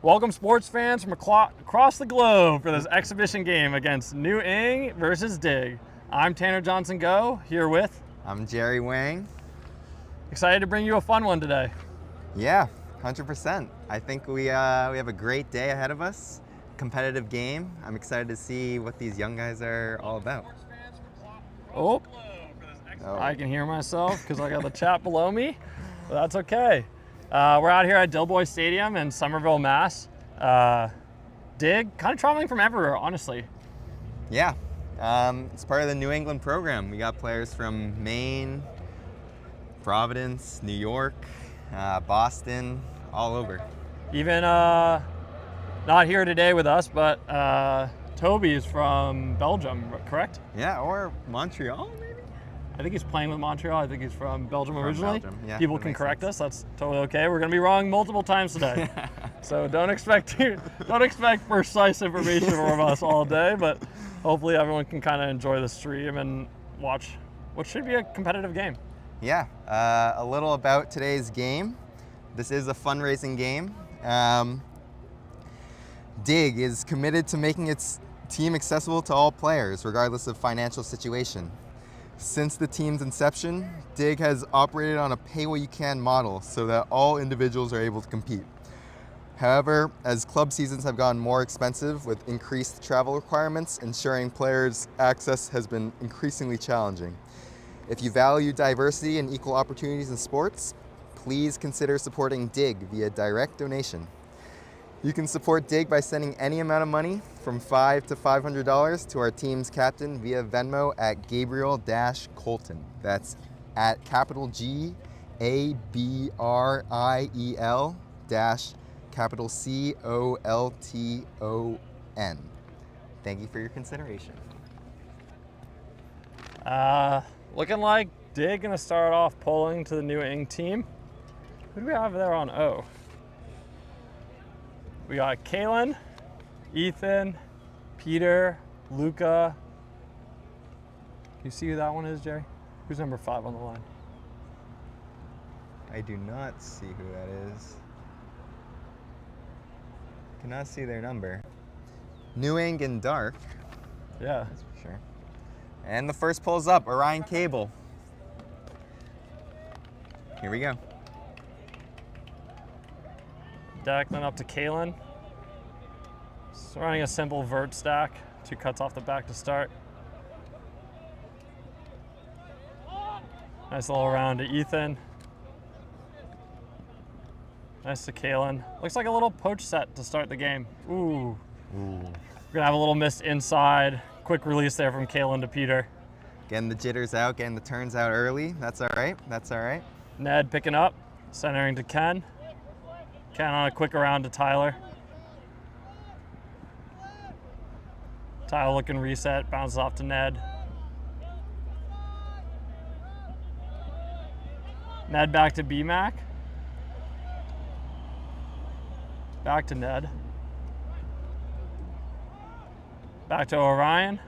Welcome sports fans from across the globe for this exhibition game against NewEng versus DiG. I'm Tanner Johnson-Go, here with... I'm Jerry Wang. Excited to bring you a fun one today. Yeah, 100%. I think we have a great day ahead of us. Competitive game. I'm excited to see what these young guys are all about. Oh, I can hear myself because I got the chat below me, but that's okay. We're out here at Dilboy Stadium in Somerville, Mass. DiG, kind of traveling from everywhere, honestly. Yeah, it's part of the New England program. We got players from Maine, Providence, New York, Boston, all over. Even not here today with us, but Toby is from Belgium, correct? Yeah, or Montreal, maybe? I think he's playing with Montreal. I think he's from Belgium originally. Belgium. Yeah, people can correct us. That's totally okay. We're going to be wrong multiple times today. So don't expect precise information from us all day, but hopefully everyone can kind of enjoy the stream and watch what should be a competitive game. Yeah, a little about today's game. This is a fundraising game. DiG is committed to making its team accessible to all players, regardless of financial situation. Since the team's inception, DiG has operated on a pay-what-you-can model so that all individuals are able to compete. However, as club seasons have gotten more expensive with increased travel requirements, ensuring players' access has been increasingly challenging. If you value diversity and equal opportunities in sports, please consider supporting DiG via direct donation. You can support DiG by sending any amount of money from $5 to $500 to our team's captain via Venmo at Gabriel-Colton. That's at capital G A B R I E L capital COLTON. Thank you for your consideration. Looking like DiG gonna start off polling to the NewEng team. Who do we have there on O? We got Kalen, Ethan, Peter, Luca. Can you see who that one is, Jerry? Who's number 5 on the line? I do not see who that is. Cannot see their number. NewEng in dark. Yeah. That's for sure. And the first pulls up, Orion Cable. Here we go. Declan up to Kalen. So running a simple vert stack, 2 cuts off the back to start. Nice little round to Ethan. Nice to Kalen. Looks like a little poach set to start the game. Ooh. We're gonna have a little miss inside. Quick release there from Kalen to Peter. Getting the jitters out, getting the turns out early. That's all right. That's all right. Ned picking up, centering to Ken. Ken on a quick around to Tyler. Tyler looking reset, bounces off to Ned. Ned back to B-Mac. Back to Ned. Back to Orion.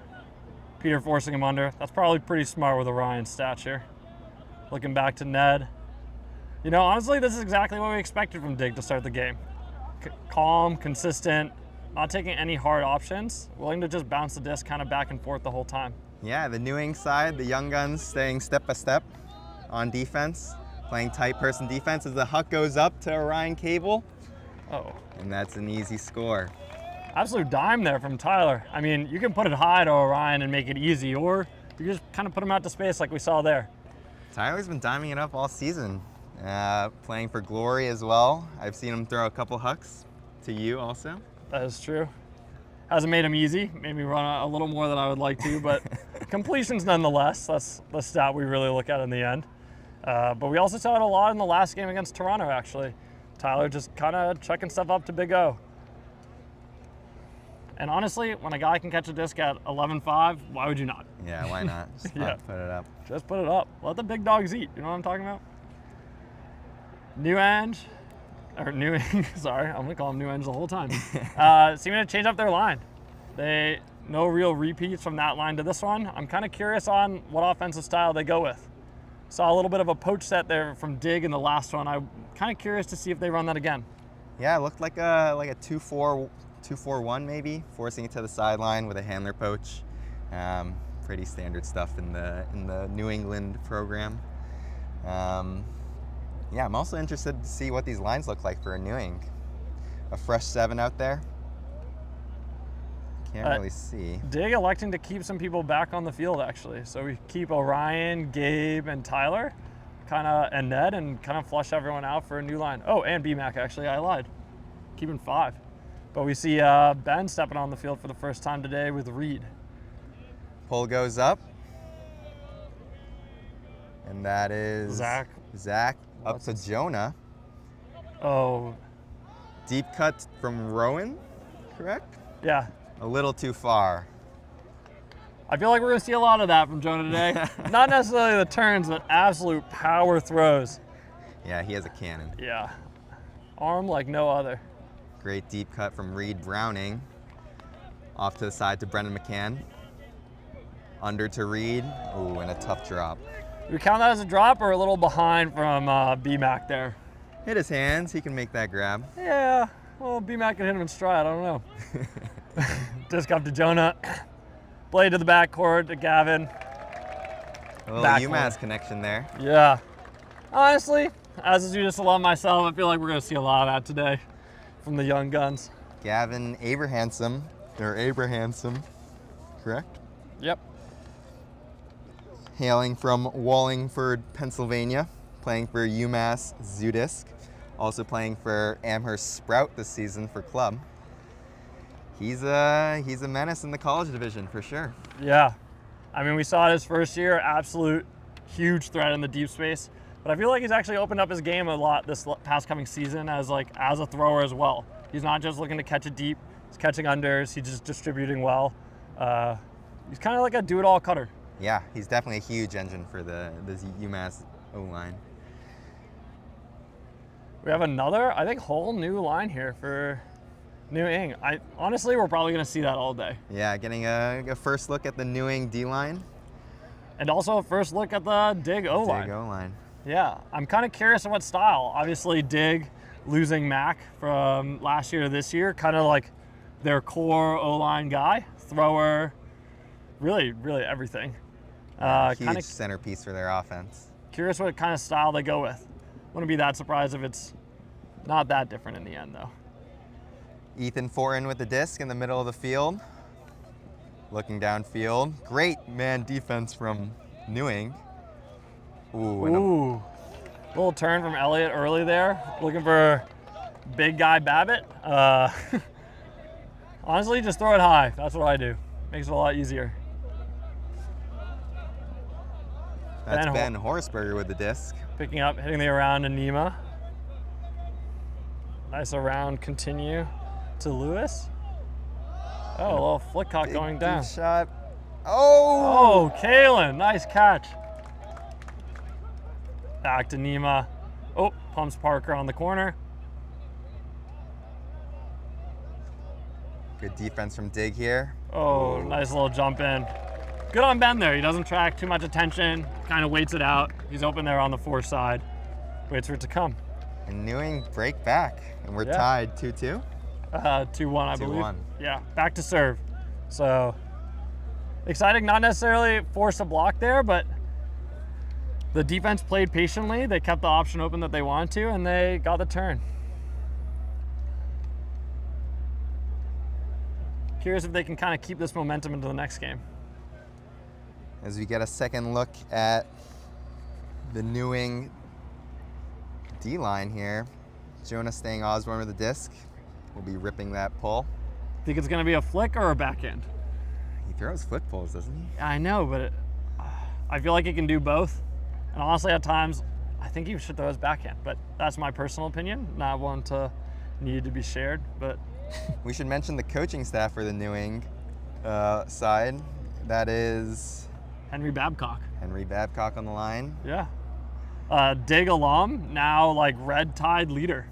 Peter forcing him under. That's probably pretty smart with Orion's stature. Looking back to Ned. You know, honestly, this is exactly what we expected from DiG to start the game. Calm, consistent, not taking any hard options, willing to just bounce the disc kind of back and forth the whole time. Yeah, the NewEng side, the young guns staying step by step on defense, playing tight person defense as the huck goes up to Orion Cable. Oh. And that's an easy score. Absolute dime there from Tyler. I mean, you can put it high to Orion and make it easy, or you just kind of put him out to space like we saw there. Tyler's been diming it up all season. Playing for Glory as well. I've seen him throw a couple hucks to you also. That is true. Hasn't made him easy. Made me run a little more than I would like to, but completions nonetheless. That's the stat we really look at in the end. But we also saw it a lot in the last game against Toronto, actually. Tyler just kind of chucking stuff up to Big O. And honestly, when a guy can catch a disc at 11.5, why would you not? Yeah, why not? Just Yeah. put it up. Just put it up. Let the big dogs eat. You know what I'm talking about? NewEng, sorry, I'm gonna call them NewEng the whole time. Seeming to change up their line. No real repeats from that line to this one. I'm kind of curious on what offensive style they go with. Saw a little bit of a poach set there from DiG in the last one. I'm kind of curious to see if they run that again. Yeah, it looked like a 2-4-1 maybe, forcing it to the sideline with a handler poach. Pretty standard stuff in the New England program. Yeah, I'm also interested to see what these lines look like for a Newing. A fresh 7 out there. Can't really see. DiG electing to keep some people back on the field, actually. So we keep Orion, Gabe, and Tyler, and Ned, and kind of flush everyone out for a new line. Oh, and BMAC, actually, I lied. Keeping 5. But we see Ben stepping on the field for the first time today with Reed. Pull goes up. And that is Zach up to Jonah. Oh. Deep cut from Rowan, correct? Yeah. A little too far. I feel like we're going to see a lot of that from Jonah today. Not necessarily the turns, but absolute power throws. Yeah, he has a cannon. Yeah. Arm like no other. Great deep cut from Reed Browning. Off to the side to Brendan McCann. Under to Reed. Ooh, and a tough drop. Do we count that as a drop or a little behind from BMAC there? Hit his hands. He can make that grab. Yeah. Well, BMAC can hit him in stride. I don't know. Disc up to Jonah. Blade to the backcourt to Gavin. A little UMass connection there. Yeah. Honestly, as a Judas alum myself, I feel like we're going to see a lot of that today from the young guns. Gavin Abrahamson, correct? Yep. Hailing from Wallingford, Pennsylvania, playing for UMass Zudisk, also playing for Amherst Sprout this season for club. He's a menace in the college division for sure. Yeah. I mean, we saw it his first year, absolute huge threat in the deep space. But I feel like he's actually opened up his game a lot this past coming season as a thrower as well. He's not just looking to catch it deep, he's catching unders, he's just distributing well. He's kind of like a do-it-all cutter. Yeah, he's definitely a huge engine for the UMass O-line. We have another, I think, whole new line here for NewEng. Honestly, we're probably going to see that all day. Yeah, getting a first look at the NewEng D-line. And also a first look at the DiG O-line. DiG O-line. Yeah, I'm kind of curious of what style. Obviously, DiG losing Mac from last year to this year, kind of like their core O-line guy, thrower, really everything. Huge centerpiece for their offense. Curious what kind of style they go with. Wouldn't be that surprised if it's not that different in the end, though. Ethan Fortin with the disc in the middle of the field. Looking downfield. Great man defense from NewEng. Ooh, little turn from Elliott early there. Looking for big guy Babbitt. Honestly, just throw it high. That's what I do. Makes it a lot easier. That's Ben Horsberger with the disc. Picking up, hitting the around to Nima. Nice around continue to Lewis. Oh, a little flick cock going down. Shot. Oh! Oh, Kalen, nice catch. Back to Nima. Oh, pumps Parker on the corner. Good defense from DiG here. Oh, nice little jump in. Good on Ben there. He doesn't track too much attention, kind of waits it out. He's open there on the 4 side. Waits for it to come. And NewEng break back, and we're tied 2-2? 2-1, I believe. 2-1. Yeah, back to serve. So, exciting, not necessarily forced a block there, but the defense played patiently. They kept the option open that they wanted to, and they got the turn. Curious if they can kind of keep this momentum into the next game. As we get a second look at the NewEng D-line here. Jonah staying Osborne with the disc. We'll be ripping that pull. Think it's going to be a flick or a backhand? He throws flick pulls, doesn't he? I know, but I feel like he can do both. And honestly, at times, I think he should throw his backhand. But that's my personal opinion, not one to need to be shared. But we should mention the coaching staff for the NewEng side. That is Henry Babcock. Henry Babcock on the line. Yeah. DiG alum, now like Red Tide leader.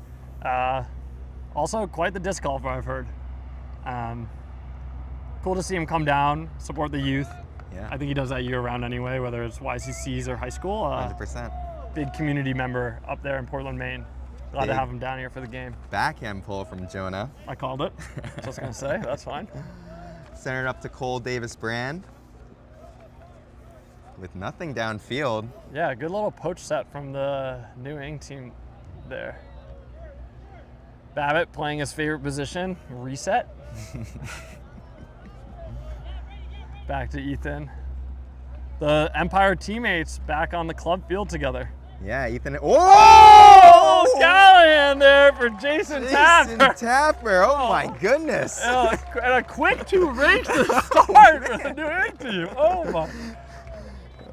Also quite the disc golfer, I've heard. Cool to see him come down, support the youth. Yeah. I think he does that year round anyway, whether it's YCCs or high school. 100%. Big community member up there in Portland, Maine. Glad to Big have him down here for the game. backhand pull from Jonah. I called it. That's what I was going to say. That's fine. Centered up to Cole Davis Brand. With nothing downfield. Yeah, good little poach set from the NewEng team there. Babbitt playing his favorite position, reset. Back to Ethan. The Empire teammates back on the club field together. Yeah, Ethan. Oh, Callahan there for Jason Tapper. Jason Tapper. Oh my goodness. And a quick 2 rings to start for the NewEng team.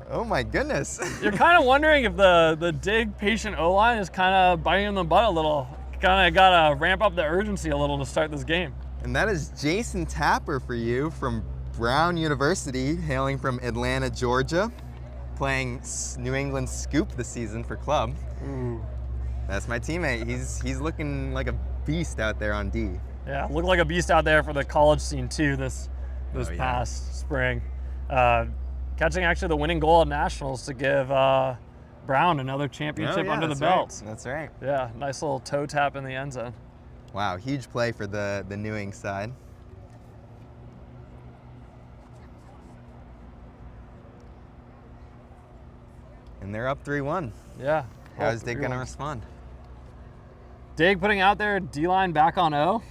Oh my goodness. You're kind of wondering if the DiG patient O-line is kind of biting in the butt a little. Kind of got to ramp up the urgency a little to start this game. And that is Jason Tapper for you from Brown University, hailing from Atlanta, Georgia, playing New England Scoop this season for club. Ooh. That's my teammate. He's looking like a beast out there on D. Yeah, looked like a beast out there for the college scene too this past spring. Catching actually the winning goal at Nationals to give Brown another championship under the belt. Right. That's right. Yeah, nice little toe tap in the end zone. Wow, huge play for the NewEng side. And they're up 3-1. Yeah. How's DiG going to respond? DiG putting out their D-line back on O.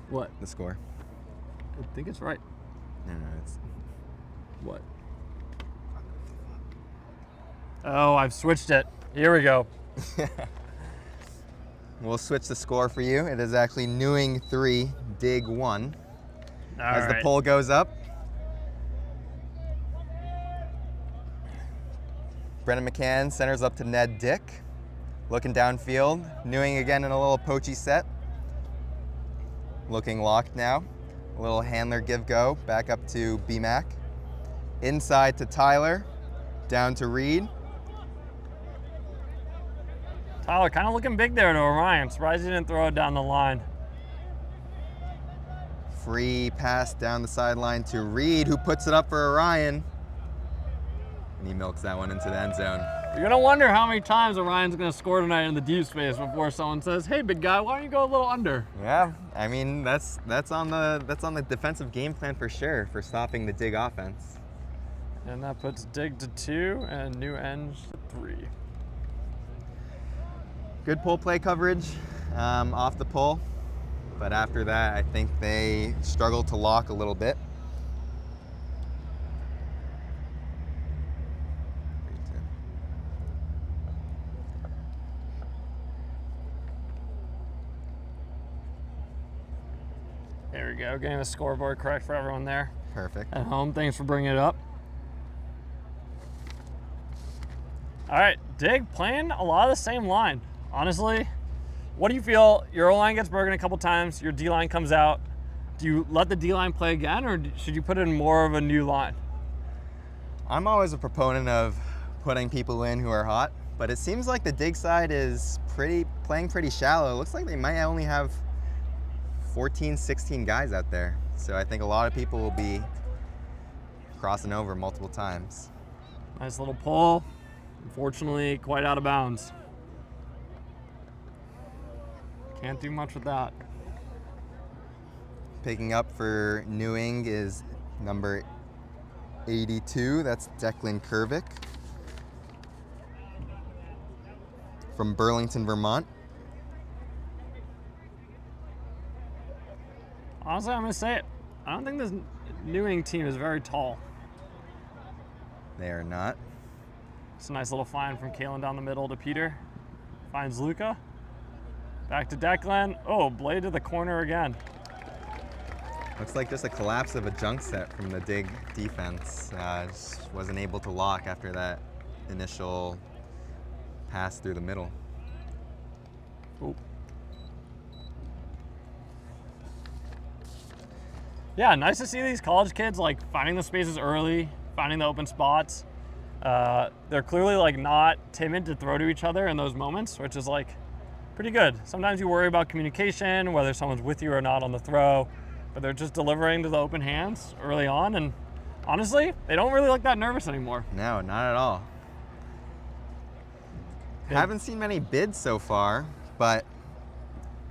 What? The score. I think it's right. No, it's... What? Oh, I've switched it. Here we go. We'll switch the score for you. It is actually NewEng 3, DiG 1. As the poll goes up, Brennan McCann centers up to Ned Dick. Looking downfield. NewEng again in a little poachy set. Looking locked now. A little handler give go. Back up to BMAC. Inside to Tyler. Down to Reed. Tyler kind of looking big there to Orion. Surprised he didn't throw it down the line. Free pass down the sideline to Reed, who puts it up for Orion. And he milks that one into the end zone. You're going to wonder how many times Orion's going to score tonight in the deep space before someone says, hey, big guy, why don't you go a little under? Yeah, I mean, that's on the defensive game plan for sure, for stopping the DiG offense. And that puts DiG to 2 and NewEng to 3. Good pull play coverage off the pull, but after that, I think they struggled to lock a little bit. There we go, getting the scoreboard correct for everyone there Perfect. at home. Thanks for bringing it up. All right, DiG playing a lot of the same line. Honestly, what do you feel? Your O-line gets broken a couple times, your D-line comes out. Do you let the D-line play again, or should you put in more of a new line? I'm always a proponent of putting people in who are hot, but it seems like the DiG side is playing pretty shallow. It looks like they might only have 14, 16 guys out there. So I think a lot of people will be crossing over multiple times. Nice little pull. Unfortunately, quite out of bounds. Can't do much with that. Picking up for NewEng is number 82. That's Declan Kervick from Burlington, Vermont. Honestly, I'm going to say it. I don't think this NewEng team is very tall. They are not. It's a nice little find from Kalen down the middle to Peter. Finds Luca. Back to Declan. Oh, blade to the corner again. Looks like just a collapse of a junk set from the DiG defense. Just wasn't able to lock after that initial pass through the middle. Ooh. Yeah, nice to see these college kids like finding the spaces early, finding the open spots. They're clearly like not timid to throw to each other in those moments, which is like pretty good. Sometimes you worry about communication, whether someone's with you or not on the throw, but they're just delivering to the open hands early on, and honestly, they don't really look that nervous anymore. No, not at all. Haven't seen many bids so far, but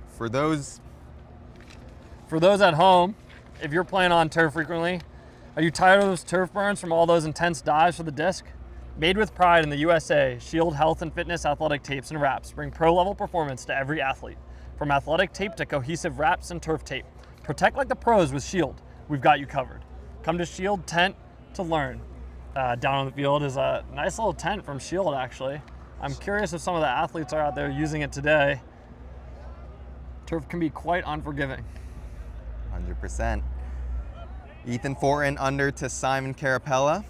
for those at home, if you're playing on turf frequently, are you tired of those turf burns from all those intense dives for the disc? Made with pride in the USA, Shield Health and Fitness athletic tapes and wraps bring pro-level performance to every athlete. From athletic tape to cohesive wraps and turf tape. Protect like the pros with Shield. We've got you covered. Come to Shield Tent to learn. Down on the field is a nice little tent from Shield, actually. I'm curious if some of the athletes are out there using it today. Turf can be quite unforgiving. 100%. Ethan Fortin under to Simon Carapella.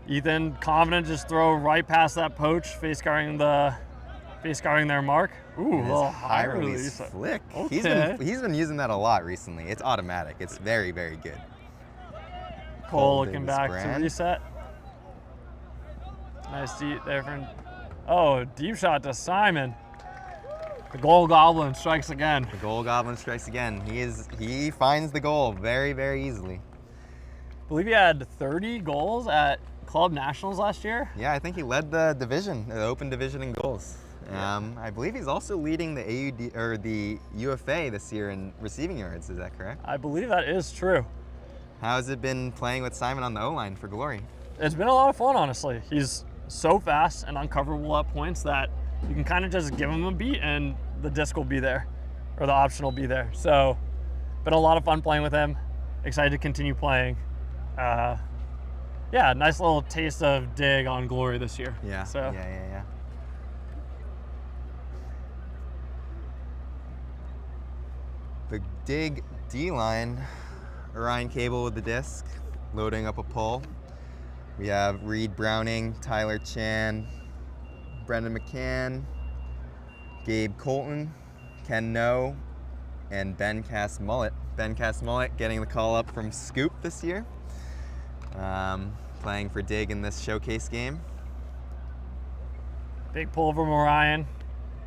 Ethan, confident, just throw right past that poach, face guarding their mark. Ooh, a little high release flick. Okay. He's been using that a lot recently. It's automatic. It's very, very good. Cole looking back to reset. Nice deep there from, oh, deep shot to Simon. The goal goblin strikes again. The goal goblin strikes again. He finds the goal very, very easily. I believe he had 30 goals at Club Nationals last year. Yeah, I think he led the division, the open division in goals. I believe he's also leading the AUD or the UFA this year in receiving yards. Is that correct? I believe that is true. How's it been playing with Simon on the O-line for Glory? It's been a lot of fun, honestly. He's so fast and uncoverable at points that you can kind of just give him a beat and the disc will be there, or the option will be there. So, been a lot of fun playing with him. Excited to continue playing. Yeah, nice little taste of DiG on Glory this year. Yeah, so. yeah. The DiG D-line, Orion Cable with the disc, loading up a pull. We have Reed Browning, Tyler Chan, Brendan McCann, Gabe Colton, Ken No, and Ben Cass-Mullet. Ben Cass-Mullet getting the call up from Scoop this year, playing for DiG in this showcase game. Big pull from Orion.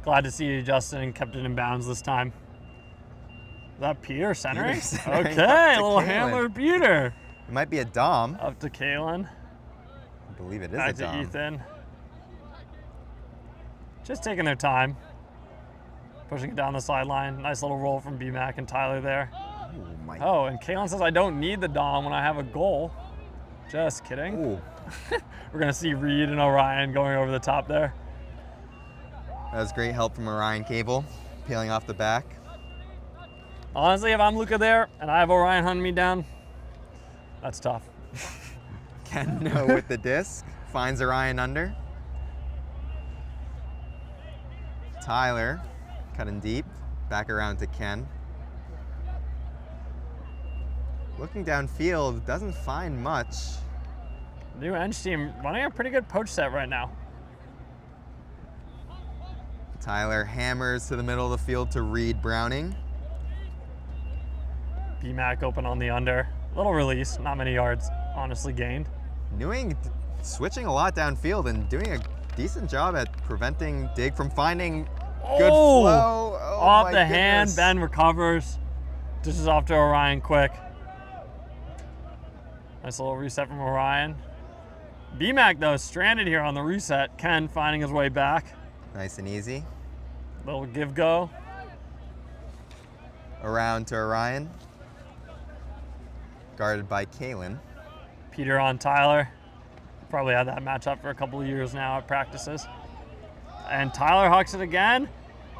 Glad to see you, Justin, kept it in bounds this time. Is that Peter centering? Okay, a little handler Peter. It might be a Dom. Up to Kalen. I believe it is Back a Dom. to Ethan. Just taking their time. Pushing it down the sideline. Nice little roll from B-Mac and Tyler there. Oh, and Kalen says, I don't need the Dom when I have a goal. Just kidding. Ooh. We're going to see Reed and Orion going over the top there. That was great help from Orion Cable, peeling off the back. Honestly, if I'm Luca there and I have Orion hunting me down, that's tough. Ken No with the disc, finds Orion under. Tyler, cutting deep, back around to Ken. Looking downfield, doesn't find much. NewEng team running a pretty good poach set right now. Tyler hammers to the middle of the field to Reed Browning. B-Mac open on the under. Little release, not many yards honestly gained. NewEng switching a lot downfield and doing a decent job at preventing DiG from finding good flow. Oh, off my the hand, goodness. Ben recovers. Dishes off to Orion quick. Nice little reset from Orion. B-Mac though, stranded here on the reset. Ken finding his way back. Nice and easy. Little give go. Around to Orion. Guarded by Kalen. Peter on Tyler. Probably had that matchup for a couple of years now at practices. And Tyler hucks it again.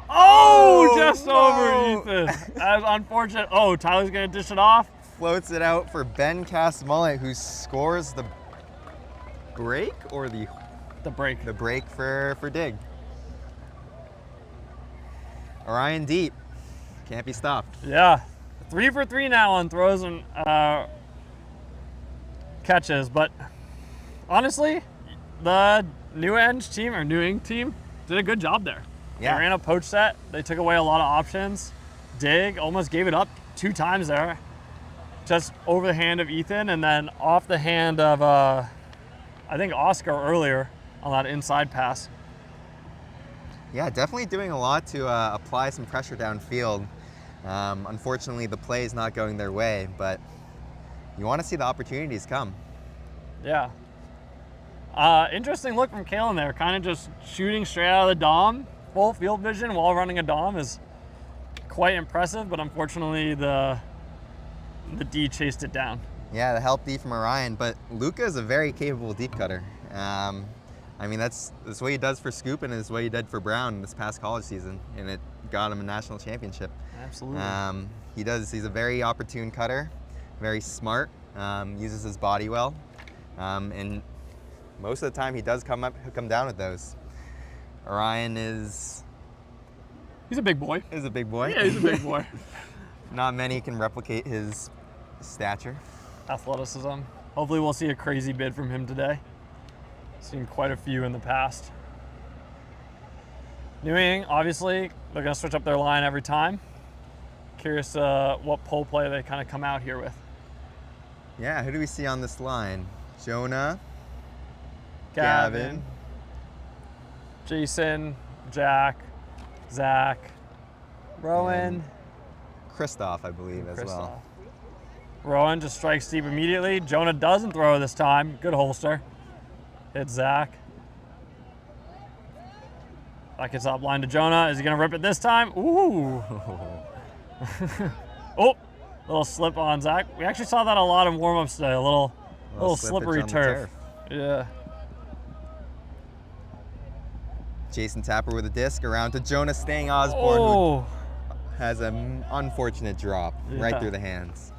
Oh, just over Ethan. That was unfortunate. Oh, Tyler's gonna dish it off. Floats it out for Ben Cass-Mullet, who scores the break or the break. The break for DiG. Orion deep. Can't be stopped. Yeah. 3 for 3 now on throws and catches, but honestly, the NewEng team did a good job there. Yeah. They ran a poach set. They took away a lot of options. DiG almost gave it up 2 times there. Just over the hand of Ethan and then off the hand of, I think, Oscar earlier on that inside pass. Yeah, definitely doing a lot to apply some pressure downfield. Unfortunately, the play is not going their way, but you want to see the opportunities come. Yeah. Interesting look from Kalen there, kind of just shooting straight out of the dom. Full field vision while running a dom is quite impressive, but unfortunately the D chased it down. Yeah, the help D from Orion, but Luca is a very capable deep cutter. I mean, that's what he does for Scoop, and it's what he did for Brown this past college season, and it got him a national championship. Absolutely. He's a very opportune cutter, very smart, uses his body well, and most of the time he does come down with those. Orion he's a big boy. Is a big boy. Yeah, he's a big boy. Not many can replicate his stature. Athleticism. Hopefully we'll see a crazy bid from him today. Seen quite a few in the past. NewEng, obviously, they're going to switch up their line every time. Curious what pole play they kind of come out here with. Yeah, who do we see on this line? Jonah, Gavin, Jason, Jack, Zach, Rowan, Christoph, I believe, as well. Rowan just strikes deep immediately. Jonah doesn't throw this time. Good holster. Hits Zach. Back gets up line to Jonah. Is he going to rip it this time? Ooh. Oh, little slip on Zach. We actually saw that a lot in warm-ups today. A little slippery turf. Yeah. Jason Tapper with a disc around to Jonah, staying Osborne, who has an unfortunate drop right through the hands.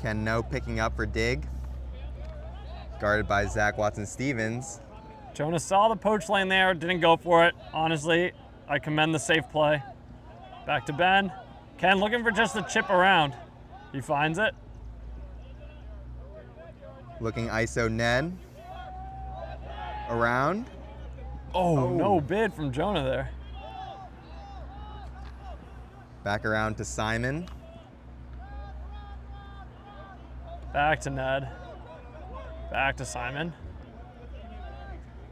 Ken No picking up for DiG, guarded by Zach Watson-Stevens. Jonah saw the poach lane there, didn't go for it. Honestly, I commend the safe play. Back to Ben. Ken looking for just a chip around. He finds it. Looking ISO Ned. Around. Oh, no bid from Jonah there. Back around to Simon. Back to Ned. Back to Simon.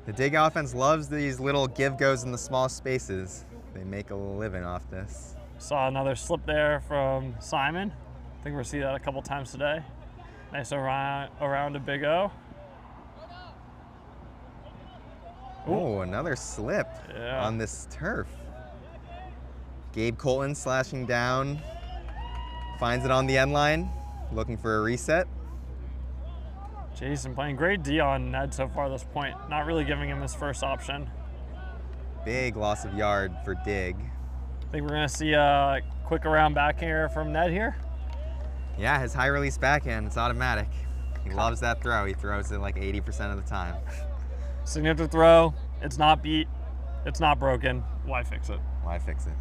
The DiG offense loves these little give-goes in the small spaces. They make a living off this. Saw another slip there from Simon. I think we'll see that a couple times today. Nice around to Big O. Oh, another slip on this turf. Gabe Colton slashing down. Finds it on the end line. Looking for a reset. Jason playing great D on Ned so far this point. Not really giving him his first option. Big loss of yard for DiG. I think we're going to see a quick around back here from Ned here. Yeah, his high release backhand, it's automatic. He loves that throw. He throws it like 80% of the time. Signature throw. It's not beat. It's not broken. Why fix it? Why fix it?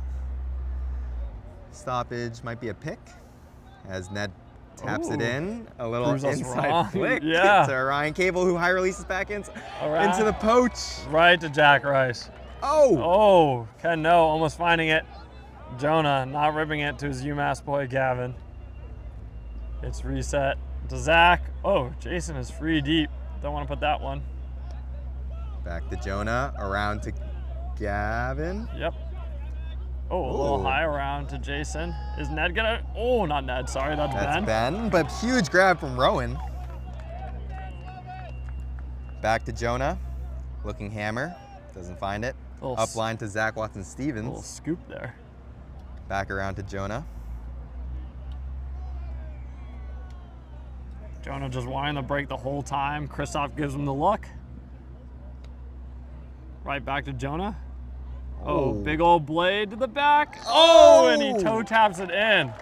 Stoppage might be a pick as Ned taps it in. A little inside flick to Ryan Cable, who high releases back into the poach. Right to Jack Rice. Oh, Ken No almost finding it. Jonah not ripping it to his UMass boy Gavin. It's reset to Zach. Oh, Jason is free deep. Don't want to put that one. Back to Jonah, around to Gavin. Yep. Oh, a little high around to Jason. Is Ned gonna? Oh, not Ned. Sorry, that's Ben. That's Ben, but huge grab from Rowan. Back to Jonah, looking hammer, doesn't find it. Up line to Zach Watson-Stevens. A little scoop there. Back around to Jonah. Jonah just wanting to break the whole time. Christoph gives him the look. Right back to Jonah. Oh, big old blade to the back. Oh, and he toe taps it in.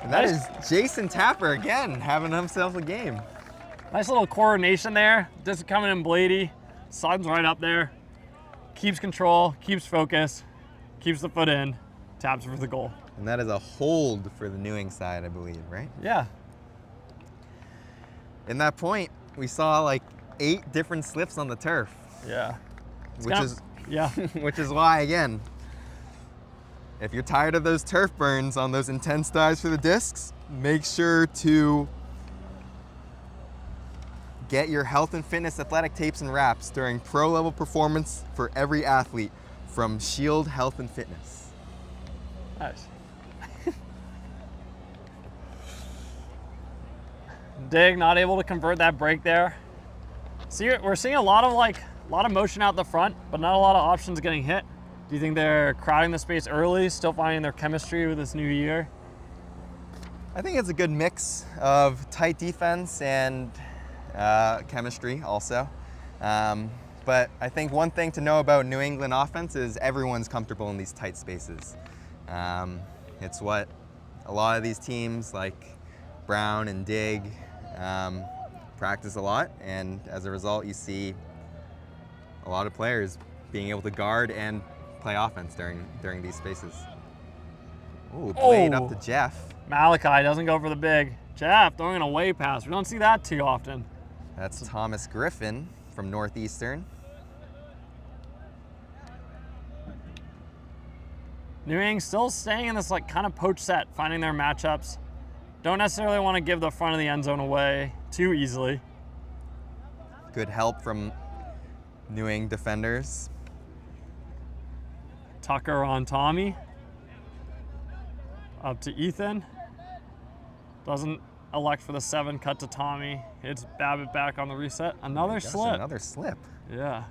And that is Jason Tapper again, having himself a game. Nice little coordination there. Just coming in bladey. Sun's right up there. Keeps control, keeps focus, keeps the foot in, taps for the goal. And that is a hold for the NewEng side, I believe, right? Yeah. In that point, we saw like 8 different slips on the turf. Yeah. Which is why, again, if you're tired of those turf burns on those intense dives for the discs, make sure to get your health and fitness athletic tapes and wraps during pro level performance for every athlete from Shield Health and Fitness. Nice. DiG not able to convert that break there. We're seeing a lot of motion out the front, but not a lot of options getting hit. Do you think they're crowding the space early, still finding their chemistry with this new year? I think it's a good mix of tight defense and chemistry also. But I think one thing to know about New England offense is everyone's comfortable in these tight spaces. It's what a lot of these teams like Brown and DiG practice a lot, and as a result you see a lot of players being able to guard and play offense during these spaces. Ooh, blade up to Jeff. Malachi doesn't go for the big. Jeff throwing an away pass. We don't see that too often. That's Thomas Griffin from Northeastern. NewEng still staying in this kind of poach set, finding their matchups. Don't necessarily want to give the front of the end zone away too easily. Good help from NewEng defenders. Tucker on Tommy. Up to Ethan. Doesn't elect for the 7, cut to Tommy. Hits Babbitt back on the reset. Another slip. Another slip. Yeah.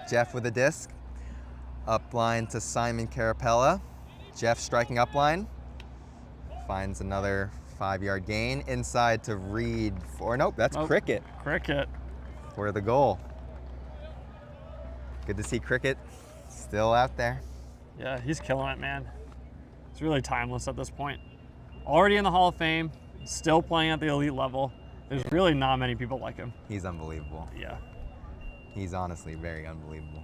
Jeff with a disc. Up line to Simon Carapella. Jeff striking up line. Finds another 5-yard gain. Inside to Reed for, nope, that's Cricket. Cricket. For the goal. Good to see Cricket still out there. Yeah, he's killing it, man. It's really timeless at this point. Already in the Hall of Fame, still playing at the elite level. There's really not many people like him. He's unbelievable. Yeah. He's honestly very unbelievable.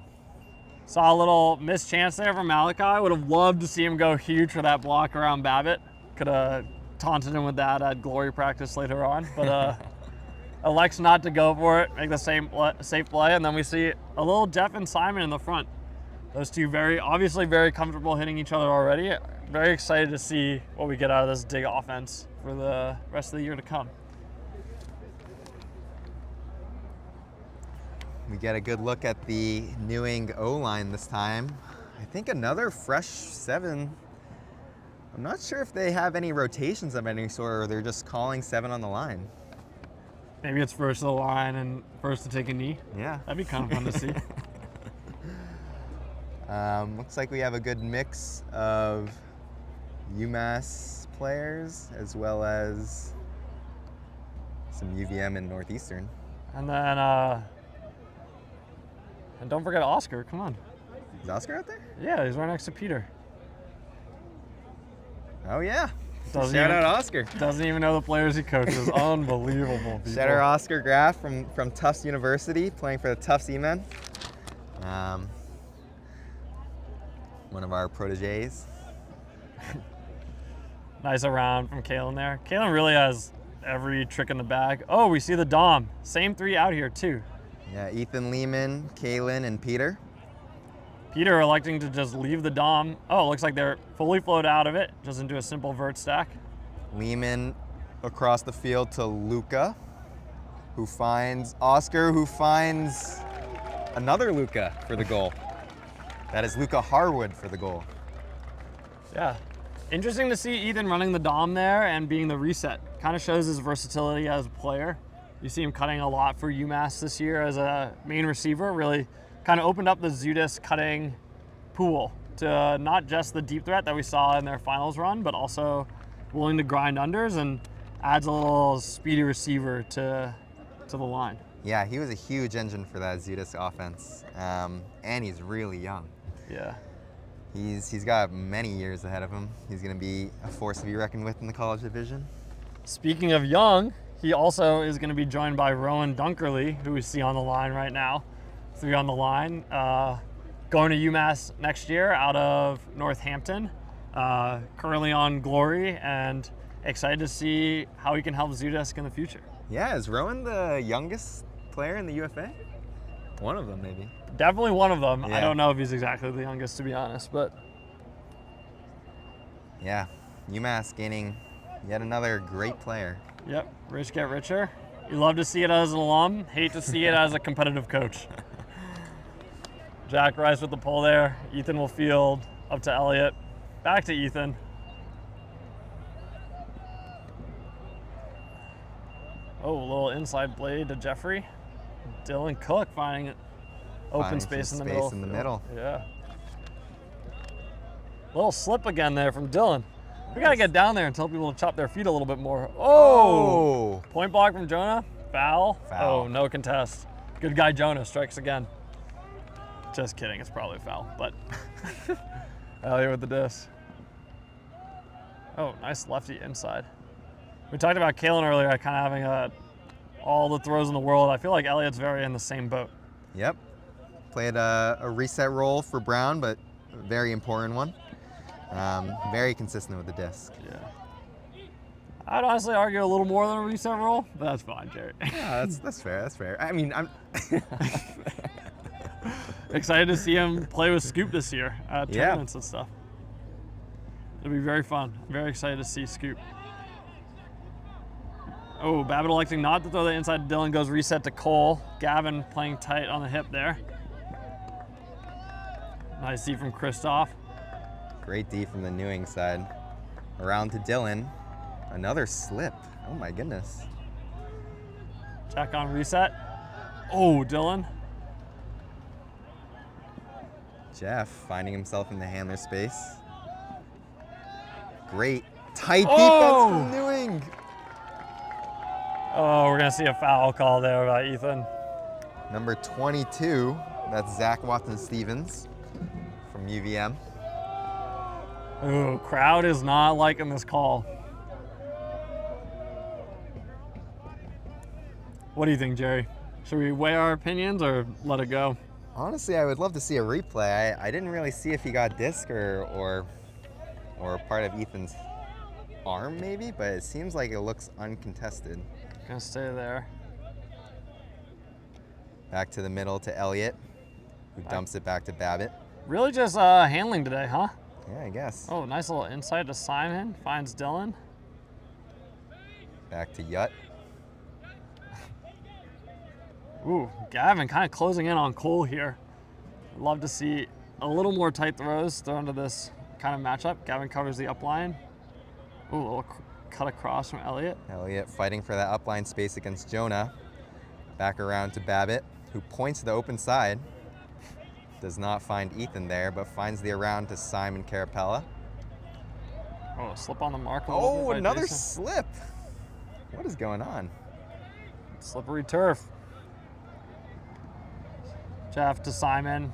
Saw a little missed chance there from Malachi. Would have loved to see him go huge for that block around Babbitt. Could have taunted him with that at glory practice later on, but elects not to go for it, make the safe play, and then we see a little Jeff and Simon in the front. Those two obviously very comfortable hitting each other already. Very excited to see what we get out of this DiG offense for the rest of the year to come. We get a good look at the NewEng O-line this time. I think another fresh 7. I'm not sure if they have any rotations of any sort or they're just calling 7 on the line. Maybe it's first to the line and first to take a knee. Yeah. That'd be kind of fun to see. Looks like we have a good mix of UMass players as well as some UVM and Northeastern. And then, and don't forget Oscar, come on. Is Oscar out there? Yeah, he's right next to Peter. Oh yeah. Shout out Oscar. Doesn't even know the players he coaches. Unbelievable. People. Shout out Oscar Graff from Tufts University, playing for the Tufts E-Men. One of our proteges. Nice around from Kalen there. Kalen really has every trick in the bag. Oh, we see the Dom. Same 3 out here too. Yeah, Ethan Lehman, Kalen, and Peter. Peter electing to just leave the Dom. Oh, it looks like they're fully flowed out of it, just into a simple vert stack. Lehman across the field to Luca, who finds Oscar, who finds another Luca for the goal. That is Luca Harwood for the goal. Yeah. Interesting to see Ethan running the Dom there and being the reset. Kind of shows his versatility as a player. You see him cutting a lot for UMass this year as a main receiver. Really kind of opened up the Zudis cutting pool to not just the deep threat that we saw in their finals run, but also willing to grind unders and adds a little speedy receiver to the line. Yeah, he was a huge engine for that Zudis offense, and he's really young. Yeah. He's got many years ahead of him. He's going to be a force to be reckoned with in the college division. Speaking of young, he also is going to be joined by Rowan Dunkerley, who we see on the line right now. 3 on the line. Going to UMass next year out of Northampton. Currently on Glory, and excited to see how he can help Zudisk in the future. Yeah, is Rowan the youngest player in the UFA? One of them, maybe. Definitely one of them. Yeah. I don't know if he's exactly the youngest, to be honest, but. Yeah, UMass gaining yet another great player. Yep, rich get richer. You love to see it as an alum, hate to see it as a competitive coach. Jack Rice with the pull there. Ethan will field up to Elliott. Back to Ethan. Oh, a little inside blade to Jeffrey. Dylan Cook finding open Finding space in some the space middle. in the middle. Yeah. Little slip again there from Dylan. We got to get down there and tell people to chop their feet a little bit more. Oh! Point block from Jonah. Foul. Foul. Oh, no contest. Good guy Jonah strikes again. Just kidding, it's probably a foul, but Elliott with the diss. Oh, nice lefty inside. We talked about Kalen earlier, kind of having all the throws in the world. I feel like Elliott's very in the same boat. Yep. Played a reset role for Brown, but a very important one. Very consistent with the disc. Yeah. I'd honestly argue a little more than a reset roll, but that's fine, Jerry. Yeah, that's fair. That's fair. I mean, I'm excited to see him play with Scoop this year at tournaments and stuff. It'll be very fun. Very excited to see Scoop. Oh, Babbitt electing not to throw the inside. Dylan goes reset to Cole. Gavin playing tight on the hip there. Nice D from Kristoff. Great D from the NewEng side. Around to Dylan. Another slip. Oh my goodness. Check on reset. Oh, Dylan. Jeff finding himself in the handler space. Great tight defense from NewEng. Oh, we're going to see a foul call there by Ethan. Number 22, that's Zach Watson-Stevens from UVM. Ooh, crowd is not liking this call. What do you think, Jerry? Should we weigh our opinions or let it go? Honestly, I would love to see a replay. I didn't really see if he got disc or part of Ethan's arm maybe, but it seems like it looks uncontested. Gonna stay there. Back to the middle to Elliott, who dumps it back to Babbitt. Really just handling today, huh? Yeah, I guess. Oh, nice little inside to Simon. Finds Dylan. Back to Yutt. Ooh, Gavin kind of closing in on Cole here. Love to see a little more tight throws thrown to this kind of matchup. Gavin covers the upline. Ooh, a little cut across from Elliott. Elliott fighting for that upline space against Jonah. Back around to Babbitt, who points to the open side. Does not find Ethan there, but finds the around to Simon Carapella. Oh, slip on the mark. Oh, another slip. What is going on? Slippery turf. Jeff to Simon.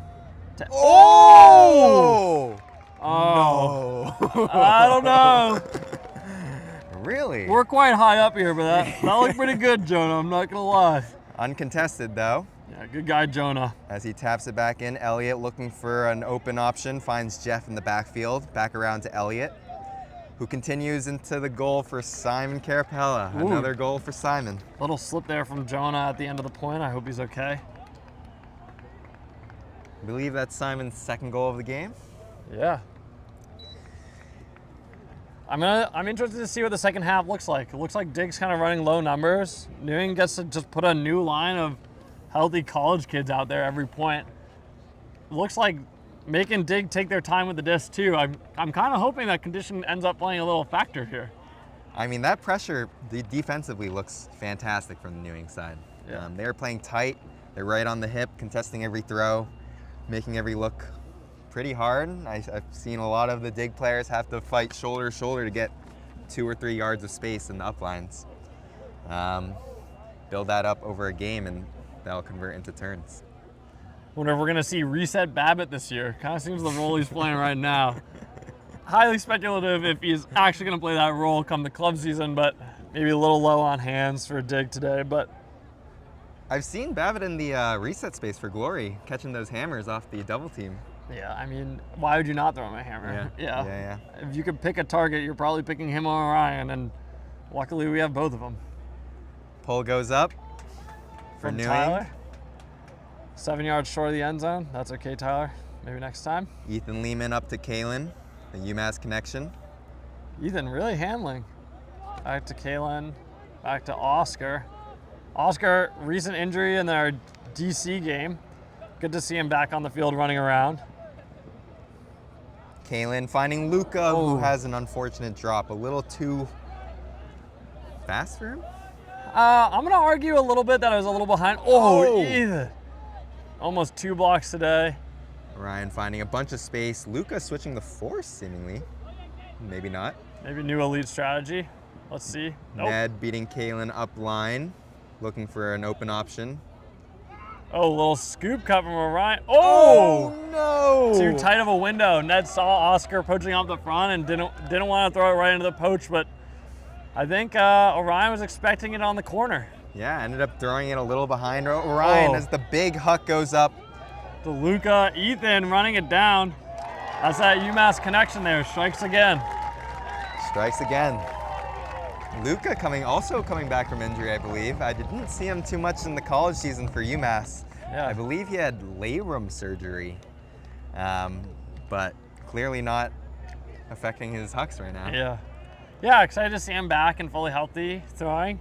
Oh! Oh! No. I don't know. Really? We're quite high up here, but that looked pretty good, Jonah. I'm not gonna lie. Uncontested though. Yeah, good guy, Jonah. As he taps it back in, Elliott looking for an open option, finds Jeff in the backfield. Back around to Elliott, who continues into the goal for Simon Carapella. Ooh. Another goal for Simon. Little slip there from Jonah at the end of the point. I hope he's okay. I believe that's Simon's second goal of the game. Yeah. I'm interested to see what the second half looks like. It looks like DiG's kind of running low numbers. NewEng gets to just put a new line of healthy college kids out there every point. It looks like making DiG take their time with the disc too. I'm kind of hoping that condition ends up playing a little factor here. I mean, that pressure defensively looks fantastic from the NewEng side. Yeah. They're playing tight. They're right on the hip, contesting every throw, making every look pretty hard. I've seen a lot of the DiG players have to fight shoulder to shoulder to get 2 or 3 yards of space in the uplines. Build that up over a game and that'll convert into turns. Wonder if we're gonna see reset Babbitt this year. Kind of seems the role he's playing right now. Highly speculative if he's actually gonna play that role come the club season, but maybe a little low on hands for DiG today, but. I've seen Babbitt in the reset space for Glory, catching those hammers off the double team. Yeah, I mean, why would you not throw him a hammer? Yeah. If you could pick a target, you're probably picking him or Orion, and luckily we have both of them. Pull goes up for From NewEng. Tyler. 7 yards short of the end zone. That's okay, Tyler. Maybe next time. Ethan Lehman up to Kalen, the UMass connection. Ethan really handling. Back to Kalen, back to Oscar. Oscar, recent injury in their DC game. Good to see him back on the field running around. Kalen finding Luca, who has an unfortunate drop. A little too fast for him? I'm going to argue a little bit that I was a little behind. Oh, Oh. almost 2 blocks today. Orion finding a bunch of space. Luca switching the force, seemingly. Maybe not. Maybe new elite strategy. Let's see. Nope. Ned beating Kalen up line, looking for an open option. Oh, a little scoop cut from Orion. Oh! No! Too tight of a window. Ned saw Oscar poaching off the front and didn't want to throw it right into the poach, but I think Orion was expecting it on the corner. Yeah, ended up throwing it a little behind Orion as the big huck goes up. To Luca, Ethan running it down. That's that UMass connection there. Strikes again. Strikes again. Luca also coming back from injury, I believe. I didn't see him too much in the college season for UMass. Yeah. I believe he had labrum surgery, but clearly not affecting his hucks right now. Yeah. Yeah, excited to see him back and fully healthy throwing.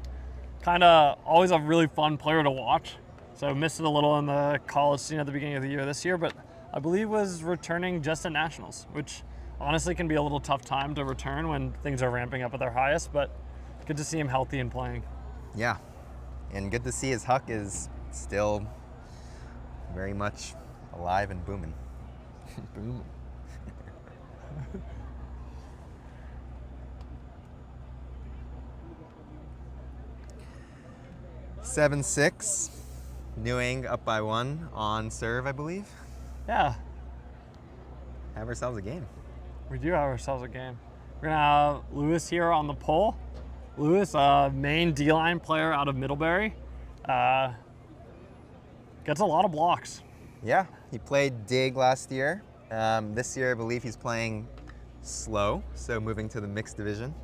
Kind of always a really fun player to watch. So missed it a little in the college scene at the beginning of the year this year, but I believe was returning just at nationals, which honestly can be a little tough time to return when things are ramping up at their highest, but good to see him healthy and playing. Yeah, and good to see his huck is still very much alive and booming. Boom. 7-6. NewEng up by 1 on serve, I believe. Yeah, Have ourselves a game. we do have ourselves a game. We're gonna have Lewis here on the pole. Lewis, main D-line player out of Middlebury. Gets a lot of blocks. Yeah, he played DiG last year. This year, I believe he's playing slow, so moving to the mixed division.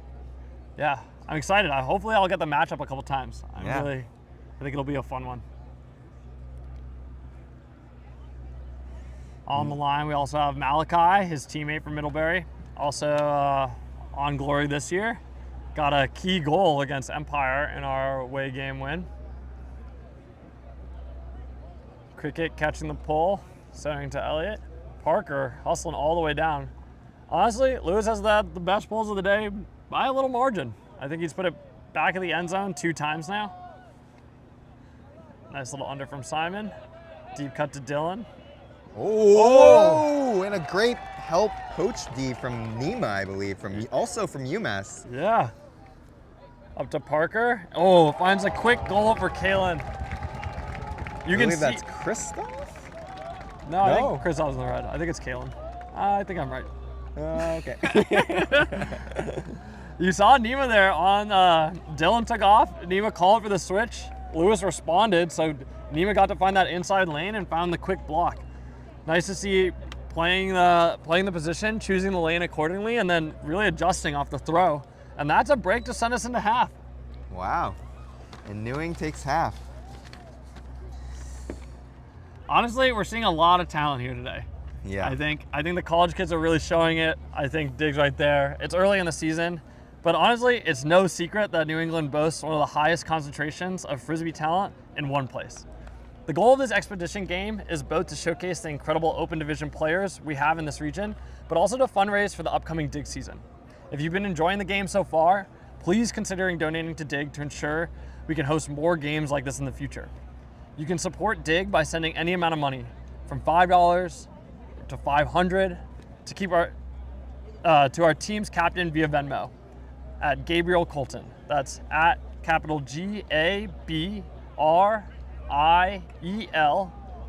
Yeah, I'm excited. Hopefully I'll get the matchup a couple times. Yeah. I think it'll be a fun one. On the line, we also have Malachi, his teammate from Middlebury, also on Glory this year. Got a key goal against Empire in our away game win. Cricket catching the pole, sending to Elliott. Parker hustling all the way down. Honestly, Lewis has the best pulls of the day by a little margin. I think he's put it back of the end zone 2 times now. Nice little under from Simon. Deep cut to Dylan. Oh, and a great help poach D from Nima, I believe, also from UMass. Yeah. Up to Parker. Oh, finds a quick goal for Kalen. You I can believe see. that's Christoph? No, I No. think Chris was in the red. I think it's Kalen. I think I'm right. Okay. You saw Nima there on Dylan took off. Nima called for the switch. Lewis responded, so Nima got to find that inside lane and found the quick block. Nice to see playing the position, choosing the lane accordingly, and then really adjusting off the throw. And that's a break to send us into half. Wow. And NewEng takes half. Honestly, we're seeing a lot of talent here today. Yeah. I think the college kids are really showing it. I think DiG's right there. It's early in the season, but honestly, it's no secret that New England boasts one of the highest concentrations of Frisbee talent in one place. The goal of this expedition game is both to showcase the incredible open division players we have in this region, but also to fundraise for the upcoming DiG season. If you've been enjoying the game so far, please consider donating to DiG to ensure we can host more games like this in the future. You can support DiG by sending any amount of money, from $5 to $500, to keep to our team's captain via Venmo at Gabriel Colton. That's at capital GABRIEL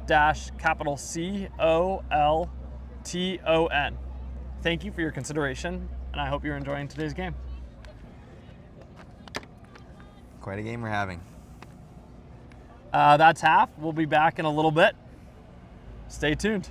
dash capital COLTON. Thank you for your consideration, and I hope you're enjoying today's game. Quite a game we're having. That's half. We'll be back in a little bit. Stay tuned.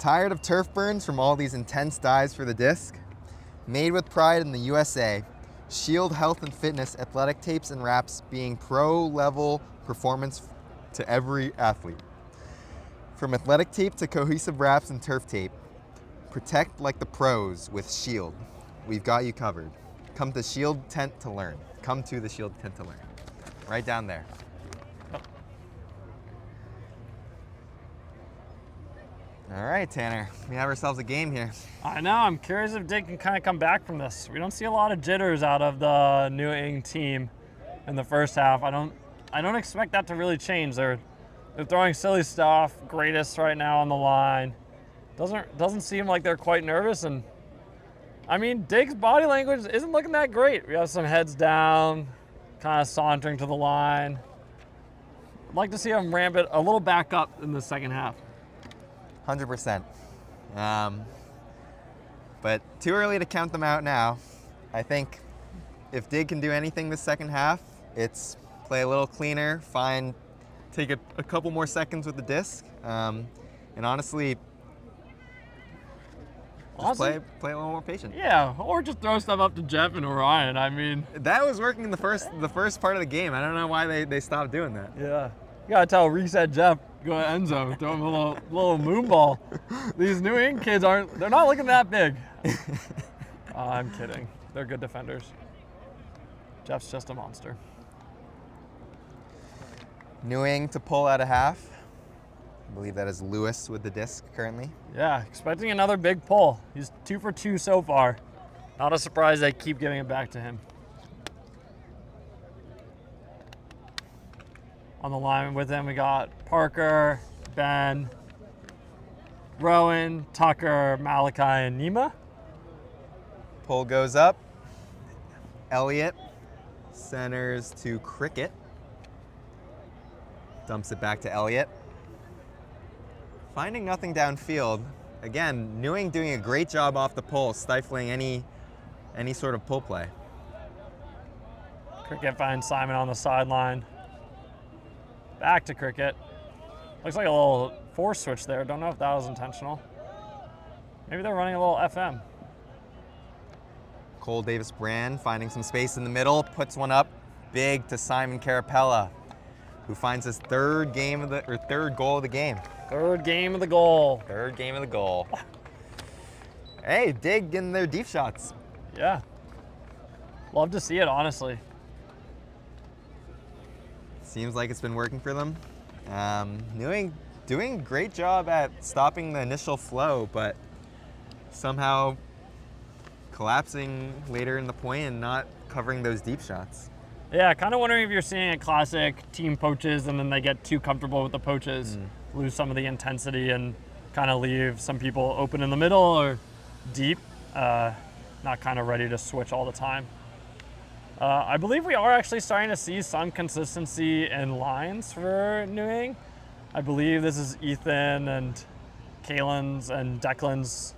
Tired of turf burns from all these intense dives for the disc? Made with pride in the USA, Shield Health and Fitness athletic tapes and wraps being pro-level performance to every athlete. From athletic tape to cohesive wraps and turf tape, protect like the pros with Shield. We've got you covered. Come to Shield Tent to learn. Come to the Shield Tent to learn. Right down there. All right, Tanner, we have ourselves a game here. I know, I'm curious if DiG can kind of come back from this. We don't see a lot of jitters out of the NewEng team in the first half. I don't expect that to really change. They're throwing silly stuff, greatest right now on the line. Doesn't seem like they're quite nervous, and I mean, DiG's body language isn't looking that great. We have some heads down, kind of sauntering to the line. I'd like to see them ramp it a little back up in the second half. 100%. But too early to count them out now. I think if DiG can do anything this second half, it's play a little cleaner, take a couple more seconds with the disc, and honestly play a little more patient. Yeah, or just throw stuff up to Jeff and Orion. I mean, that was working in the first part of the game. I don't know why they stopped doing that. Yeah, you gotta tell Reset Jeff, go to end zone, throw him a little moon ball. These NewEng kids they're not looking that big. I'm kidding. They're good defenders. Jeff's just a monster. NewEng to pull out a half. I believe that is Lewis with the disc currently. Yeah, expecting another big pull. He's 2 for 2 so far. Not a surprise they keep giving it back to him. On the line with him, we got Parker, Ben, Rowan, Tucker, Malachi, and Nima. Pull goes up. Elliott centers to Cricket. Dumps it back to Elliott. Finding nothing downfield. Again, NewEng doing a great job off the pull, stifling any sort of pull play. Cricket finds Simon on the sideline. Back to Cricket. Looks like a little force switch there. Don't know if that was intentional. Maybe they're running a little FM. Cole Davis-Brand finding some space in the middle, puts one up big to Simon Carapella, who finds his third goal of the game. Third game of the goal. Third game of the goal. Hey, DiG getting their deep shots. Yeah. Love to see it, honestly. Seems like it's been working for them. NewEng doing a great job at stopping the initial flow, but somehow collapsing later in the point and not covering those deep shots. Yeah, kind of wondering if you're seeing a classic team poaches and then they get too comfortable with the poaches, lose some of the intensity and kind of leave some people open in the middle or deep, not kind of ready to switch all the time. I believe we are actually starting to see some consistency in lines for NewEng. I believe this is Ethan and Kalen's and Declan's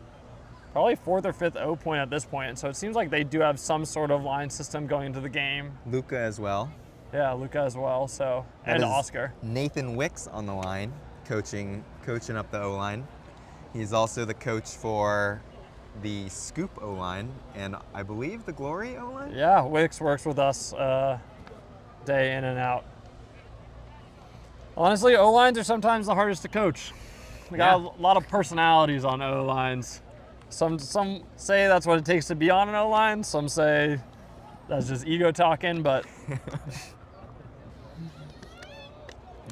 probably 4th or 5th O point at this point. So it seems like they do have some sort of line system going into the game. Luca as well. Yeah, Luca as well. So That and is Oscar. Nathan Wicks on the line, coaching up the O-line. He's also the coach for the Scoop O-line and I believe the Glory O-line? Yeah, Wicks works with us day in and out. Honestly, O-lines are sometimes the hardest to coach. We got a lot of personalities on O-lines. Some say that's what it takes to be on an O-line. Some say that's just ego talking, but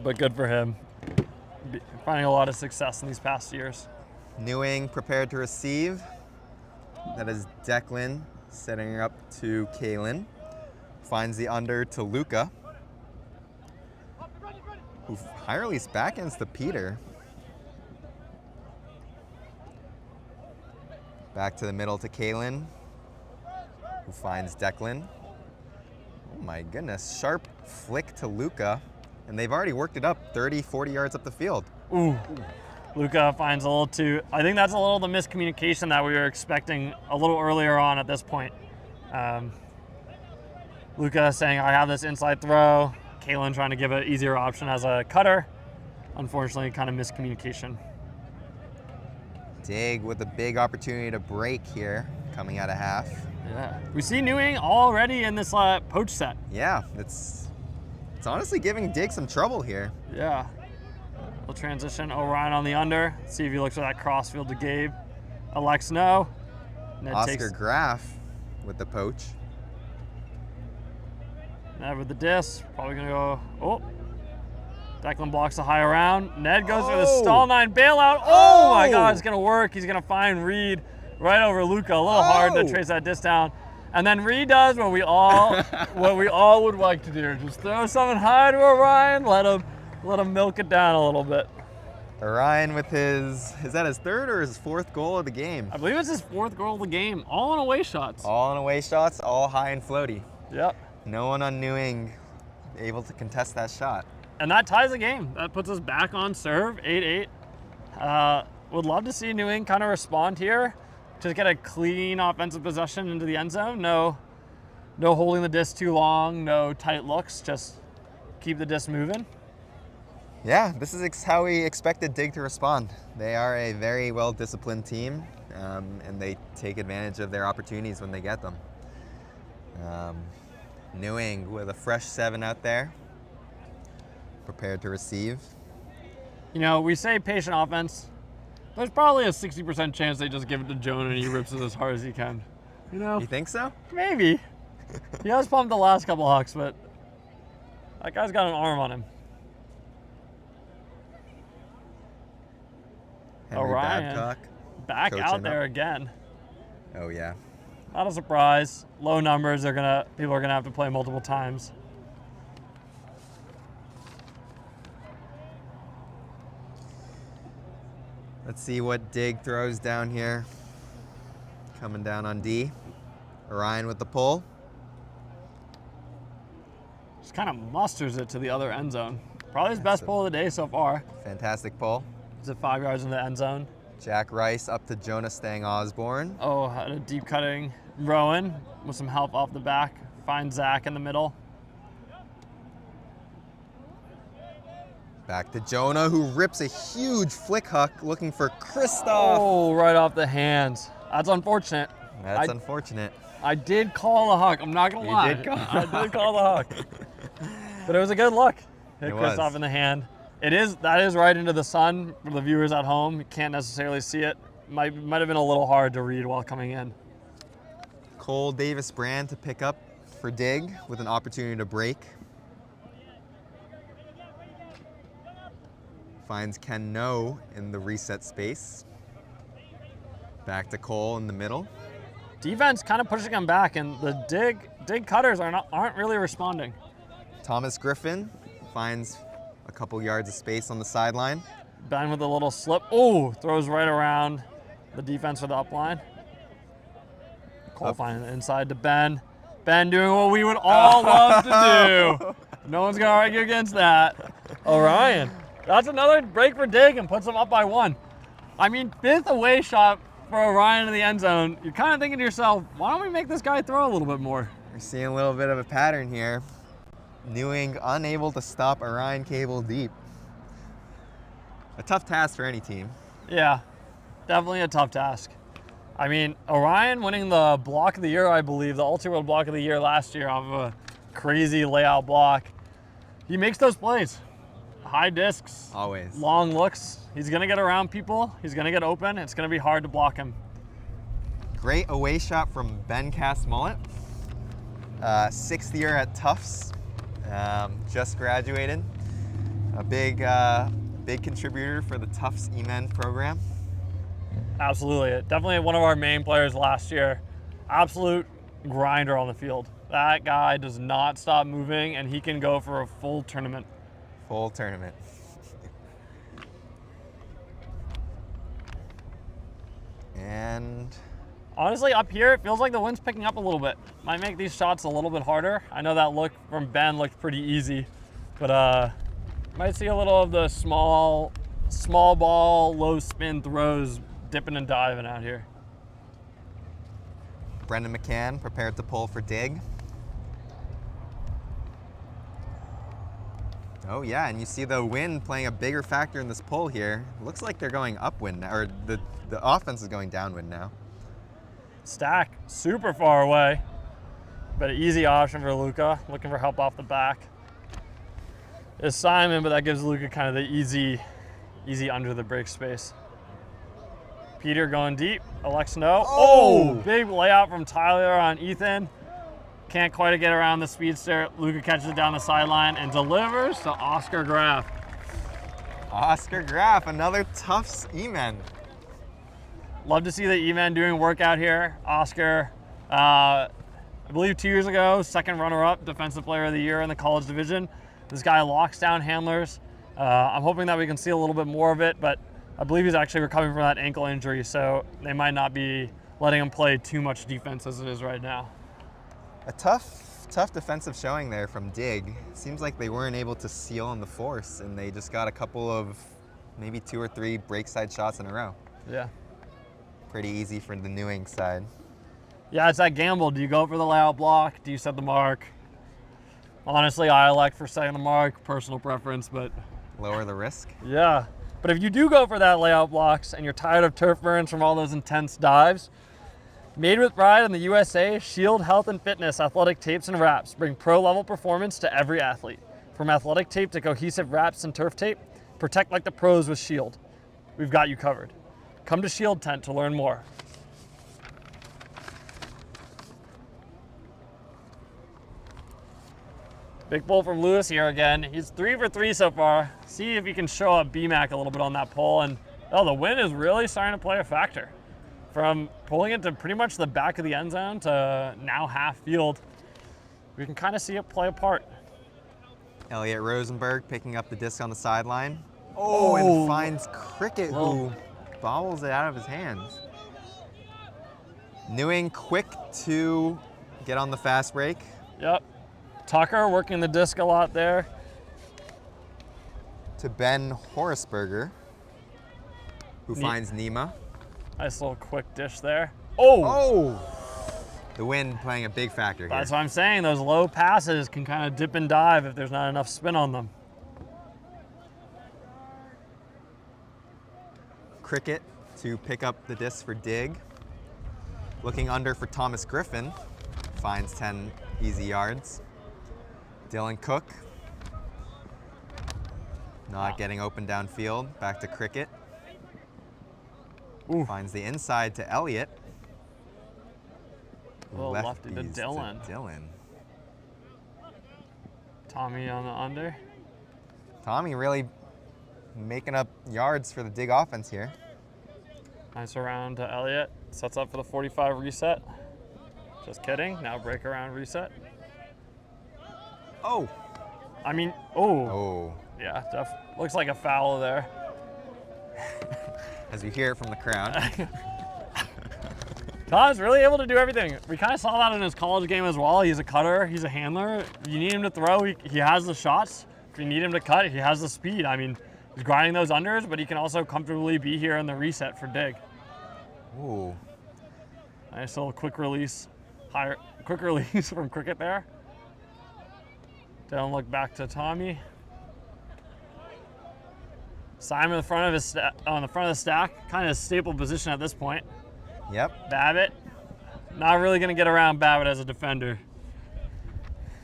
good for him. Finding a lot of success in these past years. NewEng prepared to receive. That is Declan setting her up to Kalen. Finds the under to Luca, who high release backends to Peter. Back to the middle to Kalen, who finds Declan. Oh my goodness, sharp flick to Luca. And they've already worked it up 30, 40 yards up the field. Ooh. Luca finds a little too, I think that's a little the miscommunication that we were expecting a little earlier on at this point. Luca saying, I have this inside throw. Kalen trying to give an easier option as a cutter. Unfortunately, kind of miscommunication. DiG with a big opportunity to break here, coming out of half. Yeah. We see NewEng already in this poach set. Yeah, it's honestly giving DiG some trouble here. Yeah. We'll transition Orion on the under. See if he looks for that crossfield to Gabe. Alex, no. Ned Oscar Graff with the poach. Ned with the disc. Probably going to go. Oh. Declan blocks the high around. Ned goes for the stall 9 bailout. Oh my God, it's going to work. He's going to find Reed right over Luca. A little hard to trace that disc down. And then Reed does what we all would like to do. Just throw something high to Orion, let him milk it down a little bit. Orion with is that his 3rd or his 4th goal of the game? I believe it's his 4th goal of the game. All on away shots. All on away shots, all high and floaty. Yep. No one on NewEng able to contest that shot. And that ties the game. That puts us back on serve, 8-8. Would love to see NewEng kind of respond here. Just get a clean offensive possession into the end zone. No holding the disc too long, no tight looks, just keep the disc moving. Yeah, this is how we expected DiG to respond. They are a very well-disciplined team, and they take advantage of their opportunities when they get them. NewEng with a fresh 7 out there, prepared to receive. You know, we say patient offense. There's probably a 60% chance they just give it to Jonah and he rips it as hard as he can. You know? You think so? Maybe. He has pumped the last couple hucks, but that guy's got an arm on him. Henry Orion Babcock, back coaching out there up. again. Oh yeah. Not a surprise. Low numbers. People are gonna have to play multiple times. Let's see what DiG throws down here. Coming down on D. Orion with the pull. Just kind of musters it to the other end zone. Probably his best pull of the day so far. Fantastic pull. Is it 5 yards in the end zone? Jack Rice up to Jonah Stang Osborne. Oh, had a deep cutting Rowan with some help off the back. Finds Zach in the middle. Back to Jonah, who rips a huge flick huck looking for Kristoff. Oh, right off the hands. That's unfortunate. That's unfortunate. I did call the huck. I'm not gonna lie. You did call I did call the huck. But it was a good look. Hit It Kristoff was. in the hand. That is right into the sun for the viewers at home. You can't necessarily see it. Might have been a little hard to read while coming in. Cole Davis Brand to pick up for DiG with an opportunity to break. Finds Ken No in the reset space. Back to Cole in the middle. Defense kind of pushing him back, and the dig cutters aren't really responding. Thomas Griffin finds a couple yards of space on the sideline. Ben with a little slip. Oh, throws right around the defense for the upline. Cole finding the inside to Ben. Ben doing what we would all love to do. No one's gonna argue against that. Orion. That's another break for DiG and puts them up by 1. I mean, 5th away shot for Orion in the end zone. You're kind of thinking to yourself, why don't we make this guy throw a little bit more? We're seeing a little bit of a pattern here. NewEng unable to stop Orion Cable deep. A tough task for any team. Yeah, definitely a tough task. I mean, Orion winning the block of the year, I believe, the Ultra-World block of the year last year off of a crazy layout block. He makes those plays. High discs. Always. Long looks. He's going to get around people. He's going to get open. It's going to be hard to block him. Great away shot from Ben Cass-Mullet. 6th year at Tufts. Just graduated. A big contributor for the Tufts E-Men program. Absolutely. Definitely one of our main players last year. Absolute grinder on the field. That guy does not stop moving, and he can go for a full tournament. Full tournament. And honestly, up here, it feels like the wind's picking up a little bit. Might make these shots a little bit harder. I know that look from Ben looked pretty easy, but might see a little of the small ball, low spin throws dipping and diving out here. Brendan McCann prepared to pull for DiG. Oh yeah, and you see the wind playing a bigger factor in this pull here. Looks like they're going upwind now, or the offense is going downwind now. Stack super far away, but an easy option for Luca, looking for help off the back. Is Simon, but that gives Luca kind of the easy under the break space. Peter going deep, elects no. Oh, big layout from Tyler on Ethan. Can't quite get around the speedster. Luca catches it down the sideline and delivers to Oscar Graff. Oscar Graff, another tough E-man. Love to see the E-man doing work out here. Oscar, I believe 2 years ago, second runner-up Defensive Player of the Year in the college division. This guy locks down handlers. I'm hoping that we can see a little bit more of it, but I believe he's actually recovering from that ankle injury, so they might not be letting him play too much defense as it is right now. A tough defensive showing there from DiG. Seems like they weren't able to seal on the force, and they just got a couple of maybe 2 or 3 break side shots in a row. Yeah. Pretty easy for the NewEng side. Yeah, it's that gamble. Do you go for the layout block? Do you set the mark? Honestly, I elect for setting the mark, personal preference, but... Lower the risk? Yeah. But if you do go for that layout blocks and you're tired of turf burns from all those intense dives, Made with Pride in the USA, Shield Health and Fitness athletic tapes and wraps bring pro-level performance to every athlete. From athletic tape to cohesive wraps and turf tape, protect like the pros with Shield. We've got you covered. Come to Shield Tent to learn more. Big pull from Lewis here again. He's 3 for 3 so far. See if he can show up BMAC a little bit on that pull. And oh, the wind is really starting to play a factor. From pulling it to pretty much the back of the end zone to now half field, we can kind of see it play a part. Elliot Rosenberg picking up the disc on the sideline. Oh, and finds Cricket, who bobbles it out of his hands. NewEng quick to get on the fast break. Yep. Tucker working the disc a lot there. To Ben Horisberger, who finds Nima. Nice little quick dish there. Oh! The wind playing a big factor here. That's what I'm saying. Those low passes can kind of dip and dive if there's not enough spin on them. Cricket to pick up the disc for DiG. Looking under for Thomas Griffin. Finds 10 easy yards. Dylan Cook. Not getting open downfield. Back to Cricket. Finds the inside to Elliott. Lefty to Dylan. Tommy on the under. Tommy really making up yards for the DiG offense here. Nice around to Elliott. Sets up for the 45 reset. Just kidding. Now break around reset. Oh. I mean, yeah, looks like a foul there. As you hear it from the crowd. Todd's really able to do everything. We kind of saw that in his college game as well. He's a cutter, he's a handler. If you need him to throw, he has the shots. If you need him to cut, he has the speed. I mean, he's grinding those unders, but he can also comfortably be here in the reset for DiG. Ooh. Nice little quick release. Quick release from Cricket there. Don't look back to Tommy. Simon on the front of the stack, kind of staple position at this point. Yep. Babbitt, not really going to get around Babbitt as a defender.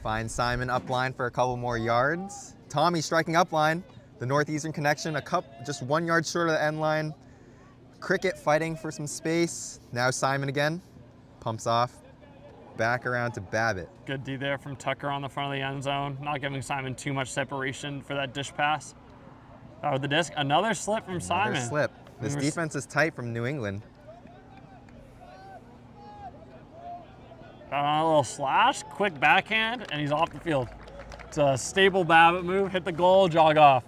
Finds Simon upline for a couple more yards. Tommy striking upline. The northeastern connection, just 1 yard short of the end line. Cricket fighting for some space. Now Simon again. Pumps off. Back around to Babbitt. Good D there from Tucker on the front of the end zone. Not giving Simon too much separation for that dish pass. With the disc, another slip from Simon. Another slip. This defense is tight from New England. A little slash, quick backhand, and he's off the field. It's a stable Babbitt move. Hit the goal, jog off.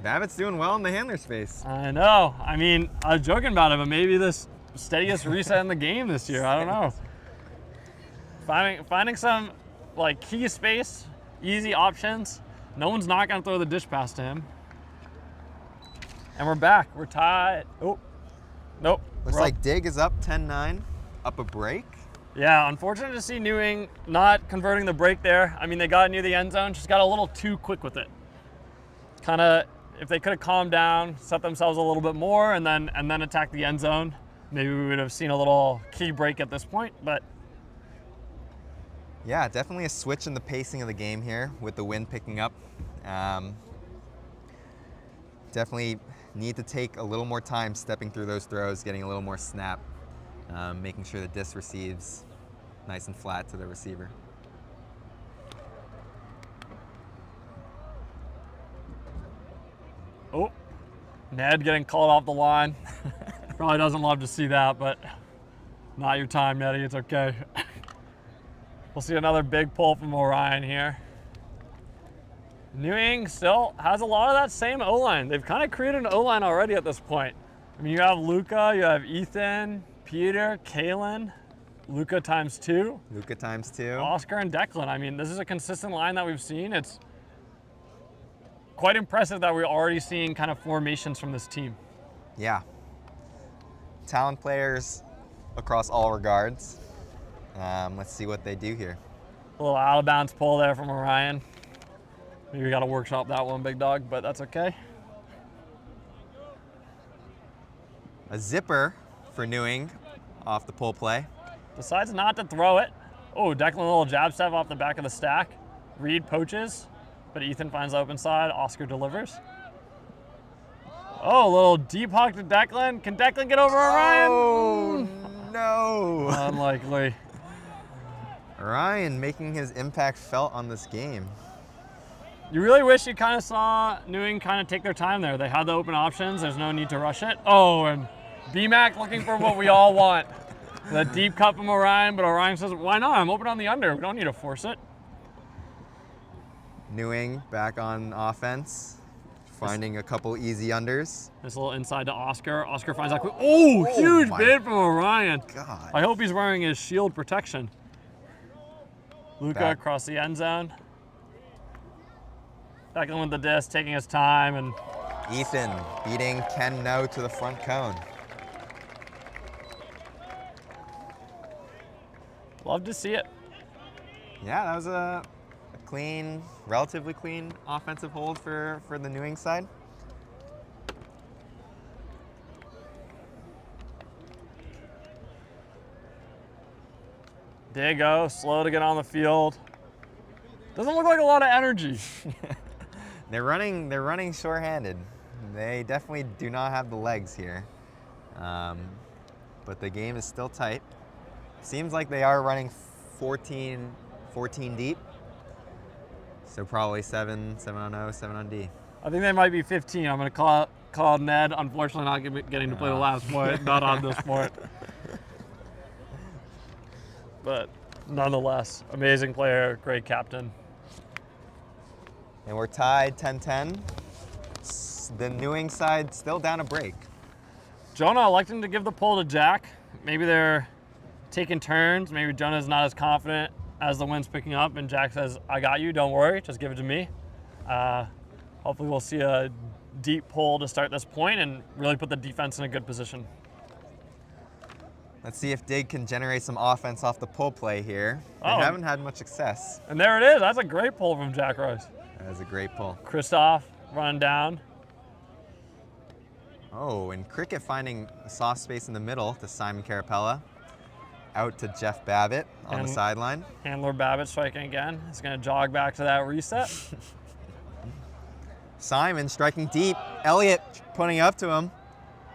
Babbitt's doing well in the handler space. I know. I mean, I was joking about it, but maybe this steadiest reset in the game this year. I don't know. Finding some like key space, easy options. No one's not gonna throw the dish pass to him. And we're back. We're tied. Oh, nope. Looks like DiG is up 10-9, up a break. Yeah, unfortunate to see NewEng not converting the break there. I mean, they got near the end zone, just got a little too quick with it. Kind of, if they could have calmed down, set themselves a little bit more, and then attack the end zone, maybe we would have seen a little key break at this point. But yeah, definitely a switch in the pacing of the game here with the wind picking up. Definitely need to take a little more time stepping through those throws, getting a little more snap, making sure the disc receives nice and flat to the receiver. oh, Ned getting called off the line. Probably doesn't love to see that, but not your time, Nettie. It's okay. We'll see another big pull from Orion here. NewEng still has a lot of that same O-line. They've kind of created an O-line already at this point. I mean, you have Luca, you have Ethan, Peter, Kalen, Luca times 2. Luca times 2. Oscar and Declan. I mean, this is a consistent line that we've seen. It's quite impressive that we're already seeing kind of formations from this team. Yeah. Talent players across all regards. Let's see what they do here. A little out of bounds pull there from Orion. Maybe we got to workshop that one, big dog, but that's okay. A zipper for NewEng off the pull play. Decides not to throw it. Oh, Declan, a little jab step off the back of the stack. Reed poaches, but Ethan finds the open side. Oscar delivers. Oh, a little deep hug to Declan. Can Declan get over Orion? Oh, no. Unlikely. Orion making his impact felt on this game. You really wish you kind of saw NewEng kind of take their time there. They had the open options. There's no need to rush it. Oh, and BMAC looking for what we all want. The deep cut from Orion, but Orion says, why not? I'm open on the under. We don't need to force it. NewEng back on offense, finding a couple easy unders. This little inside to Oscar. Oscar finds that. Oh, huge bid from Orion. God. I hope he's wearing his shield protection. Luca across the end zone. Declan with the disc, taking his time, and Ethan beating Ken No to the front cone. love to see it. Yeah, that was a clean, relatively clean offensive hold for the NewEng side. Diego, slow to get on the field. Doesn't look like a lot of energy. They're running short-handed. They definitely do not have the legs here. But the game is still tight. Seems like they are running 14 deep. So probably 7 on O, 7 on D. I think they might be 15. I'm going to call Ned. Unfortunately, not getting to play the last point. Not on this point. But nonetheless, amazing player, great captain. And we're tied 10-10. The NewEng side still down a break. Jonah electing to give the pull to Jack. Maybe they're taking turns. Maybe Jonah's not as confident as the wind's picking up, and Jack says, I got you, don't worry, just give it to me. Hopefully we'll see a deep pull to start this point and really put the defense in a good position. Let's see if DiG can generate some offense off the pull play here. They haven't had much success. And there it is. That's a great pull from Jack Rice. That is a great pull. Christoph running down. Oh, and Cricket finding a soft space in the middle to Simon Carapella. Out to Jeff Babbitt on the sideline. Handler Babbitt striking again. He's going to jog back to that reset. Simon striking deep. Elliott putting up to him.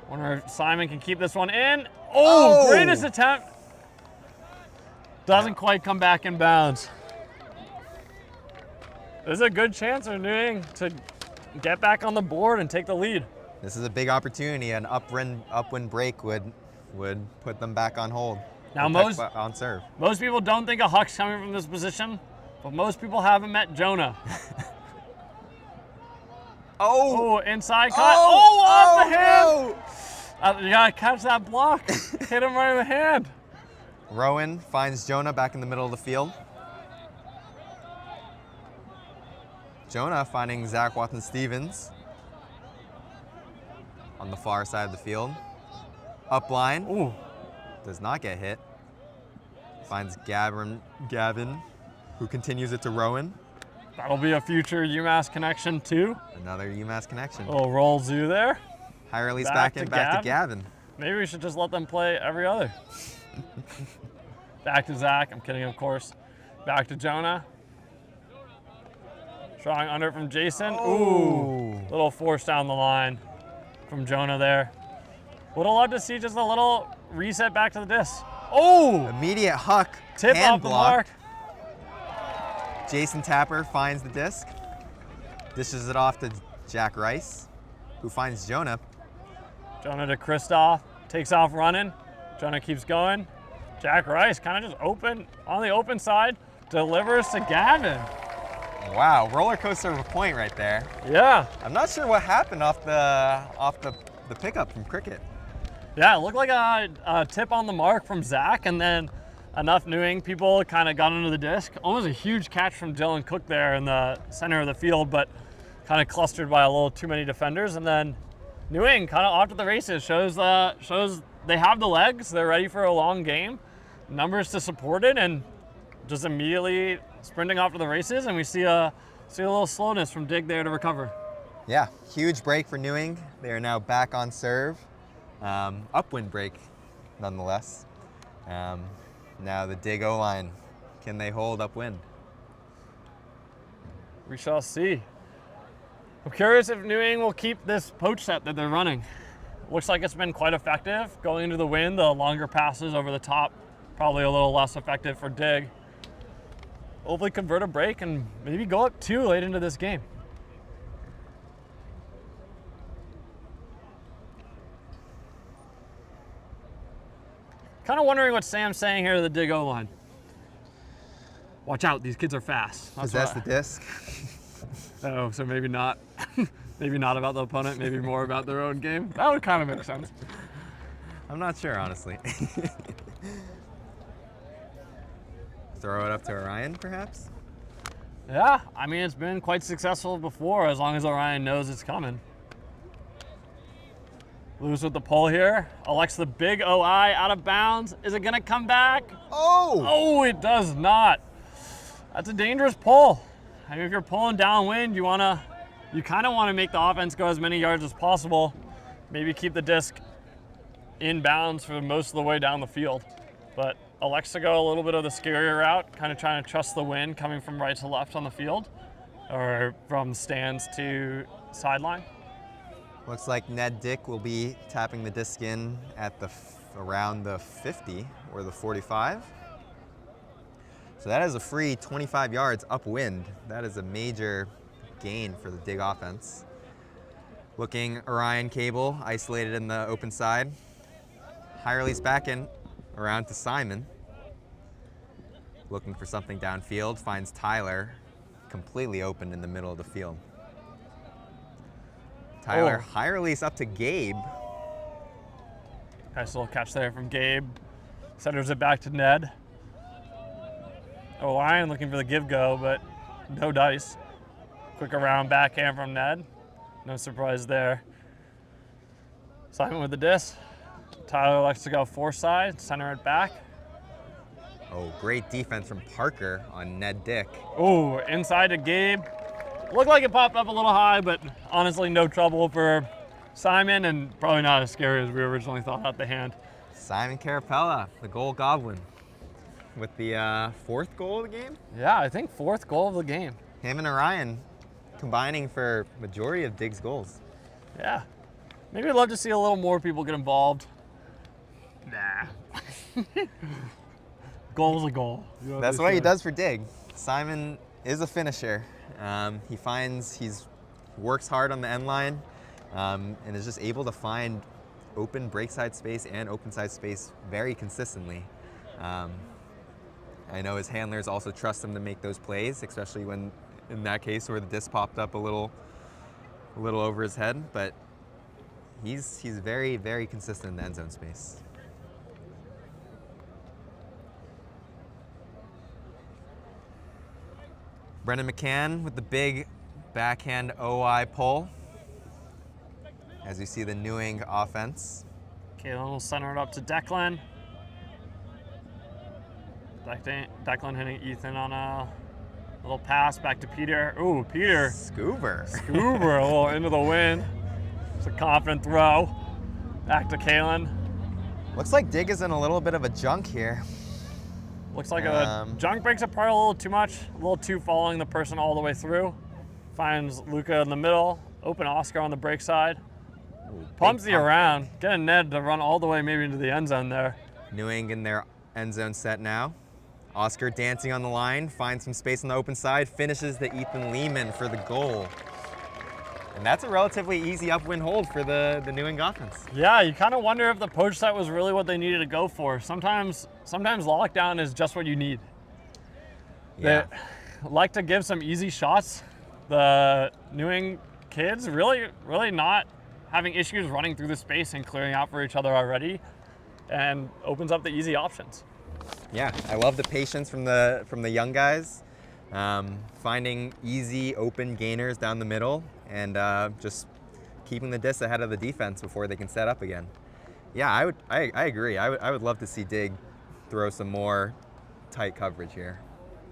Wonder if Simon can keep this one in. Oh, greatest attempt. Doesn't quite come back in bounds. There's a good chance for NewEng to get back on the board and take the lead. This is a big opportunity. An upwind break would put them back on hold. Now on serve. Most people don't think a huck's coming from this position, but most people haven't met Jonah. Oh, inside cut. Off the hand. You gotta catch that block. Hit him right in the hand. Rowan finds Jonah back in the middle of the field. Jonah finding Zach Watson-Stevens on the far side of the field. Up line. Ooh. Does not get hit. Finds Gavin, who continues it to Rowan. That'll be a future UMass connection too. Another UMass connection. A little roll zoo there. Higher release back to Gavin. Maybe we should just let them play every other. Back to Zach. I'm kidding, of course. Back to Jonah. Drawing under from Jason. Oh. Ooh. Little force down the line from Jonah there. Would have loved to see just a little reset back to the disc. Oh! Immediate huck. Tip hand off the block. mark. Jason Tapper finds the disc. Dishes it off to Jack Rice, who finds Jonah. Jonah to Kristoff. Takes off running. Jonah keeps going. Jack Rice kind of just open, on the open side, delivers to Gavin. Wow, roller coaster of a point right there. Yeah. I'm not sure what happened off the pickup from Cricket. Yeah, it looked like a tip on the mark from Zach, and then enough NewEng people kind of got under the disc. Almost a huge catch from Dylan Cook there in the center of the field, but kind of clustered by a little too many defenders. And then NewEng kind of off to the races, shows they have the legs, they're ready for a long game, numbers to support it, and just immediately sprinting off to the races. And we see a little slowness from DiG there to recover. Yeah, huge break for NewEng. They are now back on serve. Upwind break, nonetheless. Now the DiG O-line, can they hold upwind? We shall see. I'm curious if NewEng will keep this poach set that they're running. Looks like it's been quite effective. Going into the wind, the longer passes over the top, probably a little less effective for DiG. Hopefully convert a break and maybe go up 2 late into this game. Kind of wondering what Sam's saying here to the DiG O-line. Watch out, these kids are fast. Possess the disc. Oh, so maybe not. Maybe not about the opponent, maybe more about their own game. That would kind of make sense. I'm not sure, honestly. Throw it up to Orion, perhaps? Yeah, I mean, it's been quite successful before, as long as Orion knows it's coming. Loose with the pull here. Alexa, the big OI out of bounds. Is it gonna come back? Oh! Oh, it does not. That's a dangerous pull. I mean, if you're pulling downwind, you kind of want to make the offense go as many yards as possible. Maybe keep the disc in bounds for most of the way down the field. But Alexa go a little bit of the scarier route, kind of trying to trust the wind coming from right to left on the field, or from stands to sideline. Looks like Ned Dick will be tapping the disc in at around the 50 or the 45. So that is a free 25 yards upwind. That is a major gain for the DiG offense. Looking Orion Cable isolated in the open side. High release back in around to Simon. Looking for something downfield, finds Tyler completely open in the middle of the field. Tyler, high release up to Gabe. Nice little catch there from Gabe. Centers it back to Ned. Orion looking for the give go, but no dice. Quick around backhand from Ned. No surprise there. Simon with the disc. Tyler likes to go four side, center it back. Oh, great defense from Parker on Ned Dick. Oh, inside to Gabe. Looked like it popped up a little high, but honestly no trouble for Simon, and probably not as scary as we originally thought out the hand. Simon Carapella, the goal goblin, with the fourth goal of the game? Yeah, I think fourth goal of the game. Him and Orion combining for majority of DiG's goals. Yeah. Maybe I'd love to see a little more people get involved. Nah. Goal's a goal. You know That's what he does for DiG. Simon is a finisher. He works hard on the end line and is just able to find open break side space and open side space very consistently. I know his handlers also trust him to make those plays, especially when, in that case, where the disc popped up a little over his head. But he's very, very consistent in the end zone space. Brendan McCann with the big backhand OI pull. As you see the NewEng offense. Kalen will center it up to Declan. Declan hitting Ethan on a Little pass back to Peter. Ooh, Peter. Scuba. Scuba, a little into the wind. It's a confident throw. Back to Kalen. Looks like Dig is in a little bit of a junk here. Looks like a junk breaks apart a little too much, a little too following the person all the way through. Finds Luca in the middle, open Oscar on the break side. Pumps the around, getting Ned to run all the way maybe into the end zone there. NewEng in their end zone set now. Oscar dancing on the line, finds some space on the open side, finishes the Ethan Lehman for the goal. And that's a relatively easy upwind hold for the NewEng offense. Yeah, you kind of wonder if the poach set was really what they needed to go for. Sometimes lockdown is just what you need. Yeah. They like to give some easy shots. The NewEng kids really not having issues running through the space and clearing out for each other already, and opens up the easy options. Yeah, I love the patience from the young guys, finding easy open gainers down the middle and just keeping the dis ahead of the defense before they can set up again. Yeah, I agree. I would love to see Dig throw some more tight coverage here.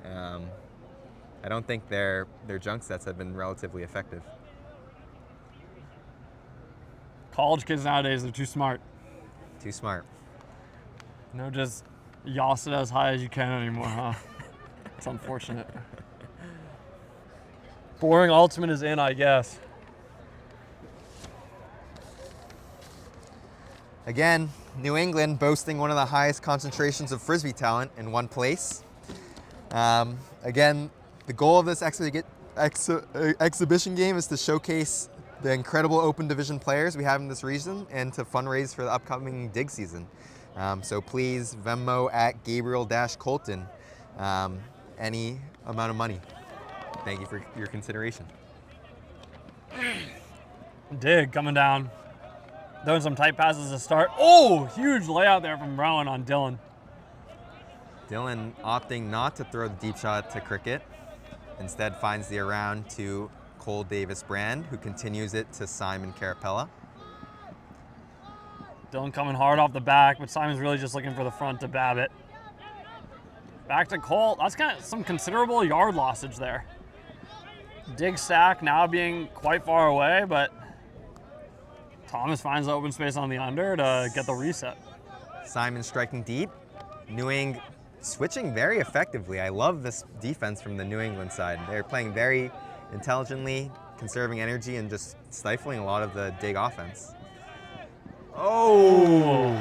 I don't think their junk sets have been relatively effective. College kids nowadays are too smart. Too smart. No, just yoss it as high as you can anymore, huh? It's unfortunate. Boring ultimate is in, I guess. Again, New England boasting one of the highest concentrations of Frisbee talent in one place. Again, the goal of this exhibition game is to showcase the incredible open division players we have in this region and to fundraise for the upcoming DiG season. So please Venmo at Gabriel-Colton any amount of money. Thank you for your consideration. DiG coming down, doing some tight passes to start. Oh, huge layout there from Rowan on Dylan. Dylan opting not to throw the deep shot to Cricket, instead finds the around to Cole Davis Brand, who continues it to Simon Carapella. Dylan coming hard off the back, but Simon's really just looking for the front to Babbitt. Back to Cole. That's kind of some considerable yard lossage there. DiG stack now being quite far away, but Thomas finds the open space on the under to get the reset. Simon striking deep. NewEng switching very effectively. I love this defense from the New England side. They're playing very intelligently, conserving energy, and just stifling a lot of the DiG offense. Oh!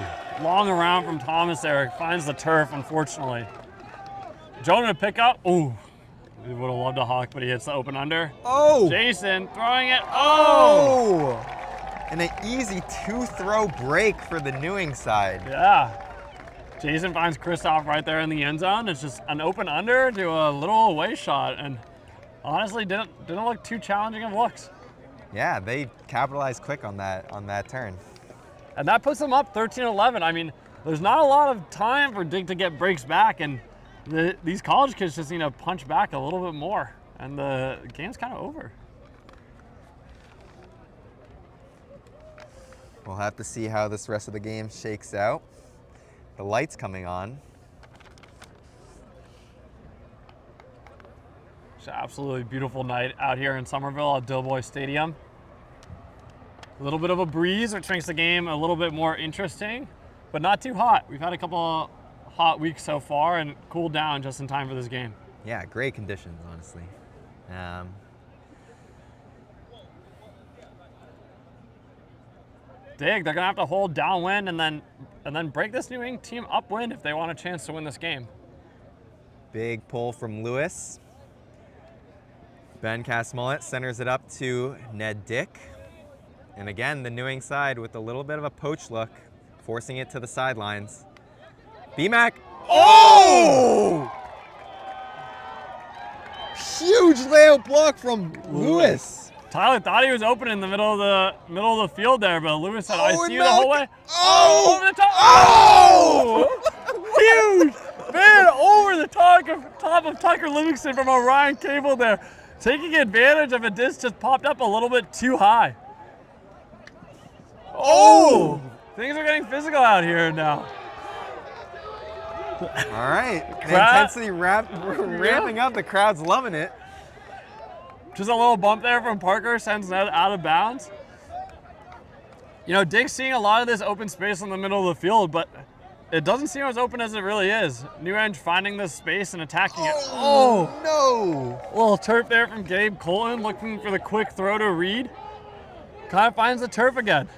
Long around from Thomas there. Finds the turf, unfortunately. Jonah to pick up. Ooh. He would have loved a hawk, but he hits the open under. Oh! Jason throwing it. Oh! And an easy two-throw break for the NewEng side. Yeah. Jason finds Kristoff right there in the end zone. It's just an open under to a little away shot, and honestly didn't look too challenging of looks. Yeah, they capitalized quick on that turn. And that puts them up 13-11. I mean, there's not a lot of time for DiG to get breaks back, and these college kids just need to punch back a little bit more, and the game's kind of over. We'll have to see how this rest of the game shakes out. The light's coming on. It's an absolutely beautiful night out here in Somerville at Doughboy Stadium. A little bit of a breeze, which makes the game a little bit more interesting, but not too hot. We've had a couple of hot weeks so far and cooled down just in time for this game. Yeah, great conditions, honestly. DiG, they're gonna have to hold downwind and then break this NewEng team upwind if they want a chance to win this game. Big pull from Lewis. Ben Cass-Mullet centers it up to Ned Dick. And again, the NewEng side with a little bit of a poach look, forcing it to the sidelines. B-Mac. Oh! Huge layout block from Lewis. Tyler thought he was open in the middle of the field there, but Lewis said, "I see you the whole way." Oh! Over the top! Oh! Huge! Man, over the top of Tucker Livingston from Orion Cable there, taking advantage of a disc just popped up a little bit too high. Oh! Things are getting physical out here now. All right. The Crowd- intensity ramping up. The crowd's loving it. Just a little bump there from Parker, sends Ned out of bounds. You know, DiG's seeing a lot of this open space in the middle of the field, but it doesn't seem as open as it really is. NewEng finding this space and attacking it. Oh, no. a little turf there from Gabe Colton, looking for the quick throw to Reed. Kind of finds the turf again.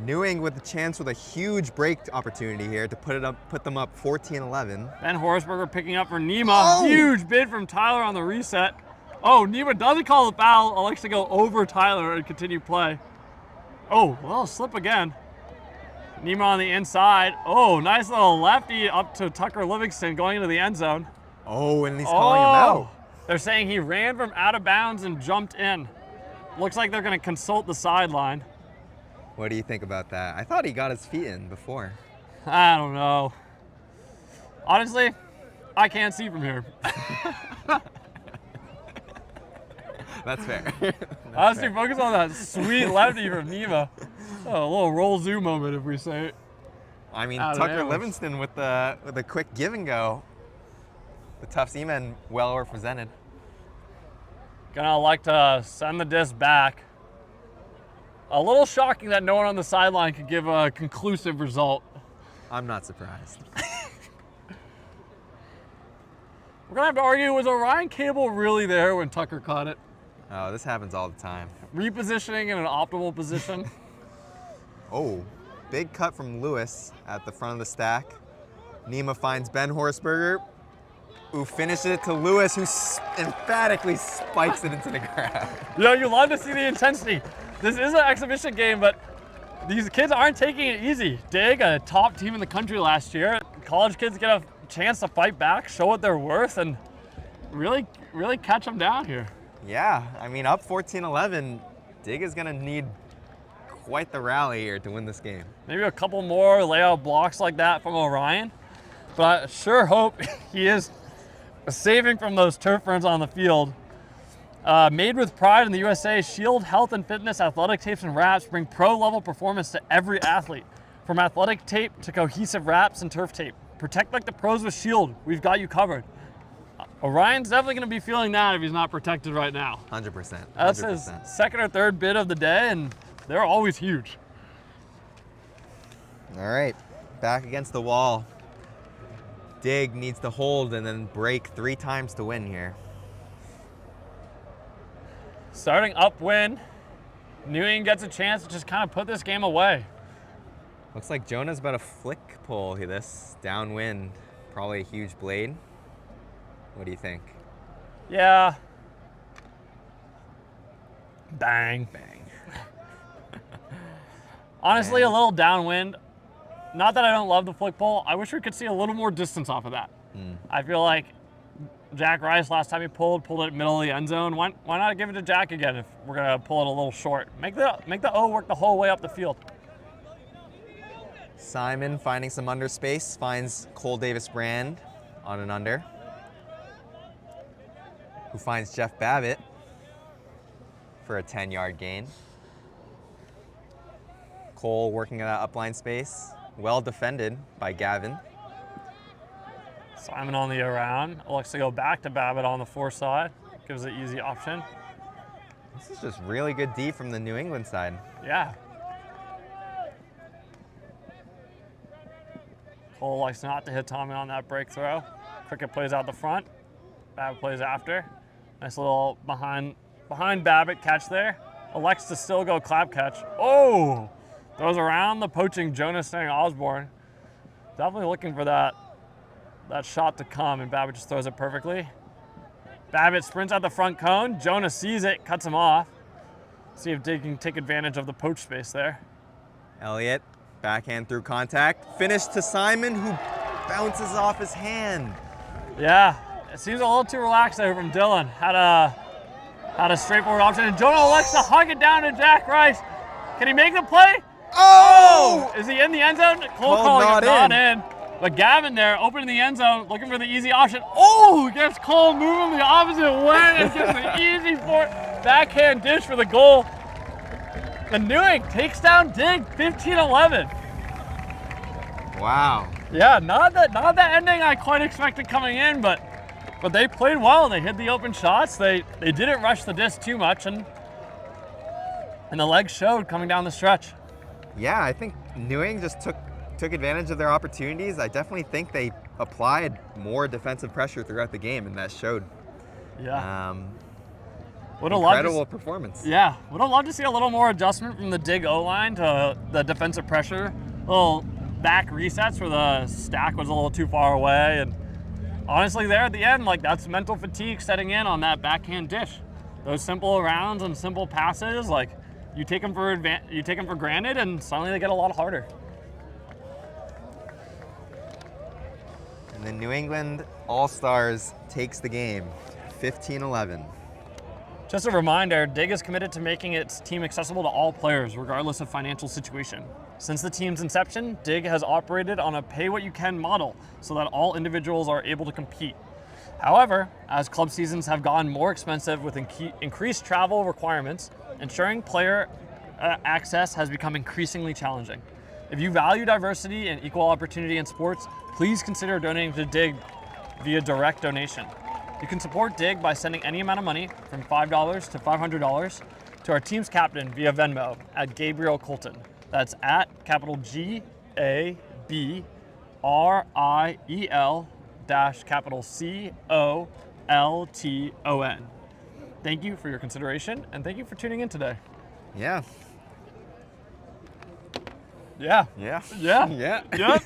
NewEng with a chance with a huge break opportunity here to put them up 14-11. Ben Horsberger picking up for Nima. Oh! Huge bid from Tyler on the reset. Oh, Nima doesn't call the foul. Elects to go over Tyler and continue play. Oh, well, slip again. Nima on the inside. Oh, nice little lefty up to Tucker Livingston going into the end zone. Oh, and he's calling him out. They're saying he ran from out of bounds and jumped in. Looks like they're going to consult the sideline. What do you think about that? I thought he got his feet in before. I don't know. Honestly, I can't see from here. That's fair. I was too focused on that sweet lefty from Nima. Oh, a little roll zoo moment, if we say it. I mean, Out of Tucker arrows. Livingston with a quick give and go. The tough seamen well represented. Gonna like to send the disc back. A little shocking that no one on the sideline could give a conclusive result. I'm not surprised. We're gonna have to argue, was Orion Cable really there when Tucker caught it? Oh, this happens all the time. Repositioning in an optimal position. Oh, big cut from Lewis at the front of the stack. Nima finds Ben Horsberger, who finishes it to Lewis, who emphatically spikes it into the crowd. You know, you love to see the intensity. This is an exhibition game, but these kids aren't taking it easy. DiG, a top team in the country last year. College kids get a chance to fight back, show what they're worth, and really catch them down here. Yeah, I mean, up 14-11, DiG is gonna need quite the rally here to win this game. Maybe a couple more layout blocks like that from Orion, but I sure hope he is saving from those turf burns on the field. Made with pride in the USA, Shield Health and Fitness athletic tapes and wraps bring pro-level performance to every athlete. From athletic tape to cohesive wraps and turf tape. Protect like the pros with Shield. We've got you covered. Orion's definitely going to be feeling that if he's not protected right now. 100%. That's his second or third bid of the day, and they're always huge. All right, back against the wall. DiG needs to hold and then break 3 times to win here. Starting upwind, NewEng gets a chance to just kind of put this game away. Looks like Jonah's about to flick pull this downwind. Probably a huge blade. What do you think? Yeah. Bang. Bang. Honestly, a little downwind. Not that I don't love the flick pull. I wish we could see a little more distance off of that. I feel like Jack Rice, last time he pulled it middle of the end zone. Why not give it to Jack again if we're going to pull it a little short? Make the O work the whole way up the field. Simon finding some under space, finds Cole Davis Brand on an under, who finds Jeff Babbitt for a 10-yard gain. Cole working in that upline space, well defended by Gavin. Simon on the around. Looks to go back to Babbitt on the 4 side. Gives an easy option. This is just really good D from the New England side. Yeah. Cole likes not to hit Tommy on that break throw. Cricket plays out the front. Babbitt plays after. Nice little behind Babbitt catch there. Elects to still go clap catch. Oh! Throws around the poaching Jonas Stang Osborne. Definitely looking for that shot to come, and Babbitt just throws it perfectly. Babbitt sprints out the front cone. Jonas sees it, cuts him off. See if DiG can take advantage of the poach space there. Elliott, backhand through contact. Finish to Simon, who bounces off his hand. Yeah, it seems a little too relaxed there from Dylan. Had a straightforward option, and Jonah elects to hug it down to Jack Rice. Can he make the play? Oh! Is he in the end zone? Cole calling it not in. But Gavin there, opening the end zone, looking for the easy option. Oh, gets Cole moving the opposite way and gets an easy backhand dish for the goal. And NewEng takes down DiG 15-11. Wow. Yeah, not the ending I quite expected coming in, but they played well. They hit the open shots. They didn't rush the disc too much, and the legs showed coming down the stretch. Yeah, I think NewEng just took advantage of their opportunities. I definitely think they applied more defensive pressure throughout the game, and that showed. Yeah. Incredible performance. Yeah, would have loved to see a little more adjustment from the DiG O-line to the defensive pressure. Little back resets where the stack was a little too far away, and honestly, there at the end, like, that's mental fatigue setting in on that backhand dish. Those simple rounds and simple passes, like, you take them for granted, and suddenly they get a lot harder. And the New England All Stars takes the game, 15-11. Just a reminder, DiG is committed to making its team accessible to all players, regardless of financial situation. Since the team's inception, DiG has operated on a pay-what-you-can model so that all individuals are able to compete. However, as club seasons have gotten more expensive with increased travel requirements, ensuring player access has become increasingly challenging. If you value diversity and equal opportunity in sports, please consider donating to DiG via direct donation. You can support DiG by sending any amount of money from $5 to $500 to our team's captain via Venmo at Gabriel Colton. That's at capital GABRIEL dash capital COLTON. Thank you for your consideration, and thank you for tuning in today. Yeah. Yeah. Yeah. Yeah. Yeah. Yep.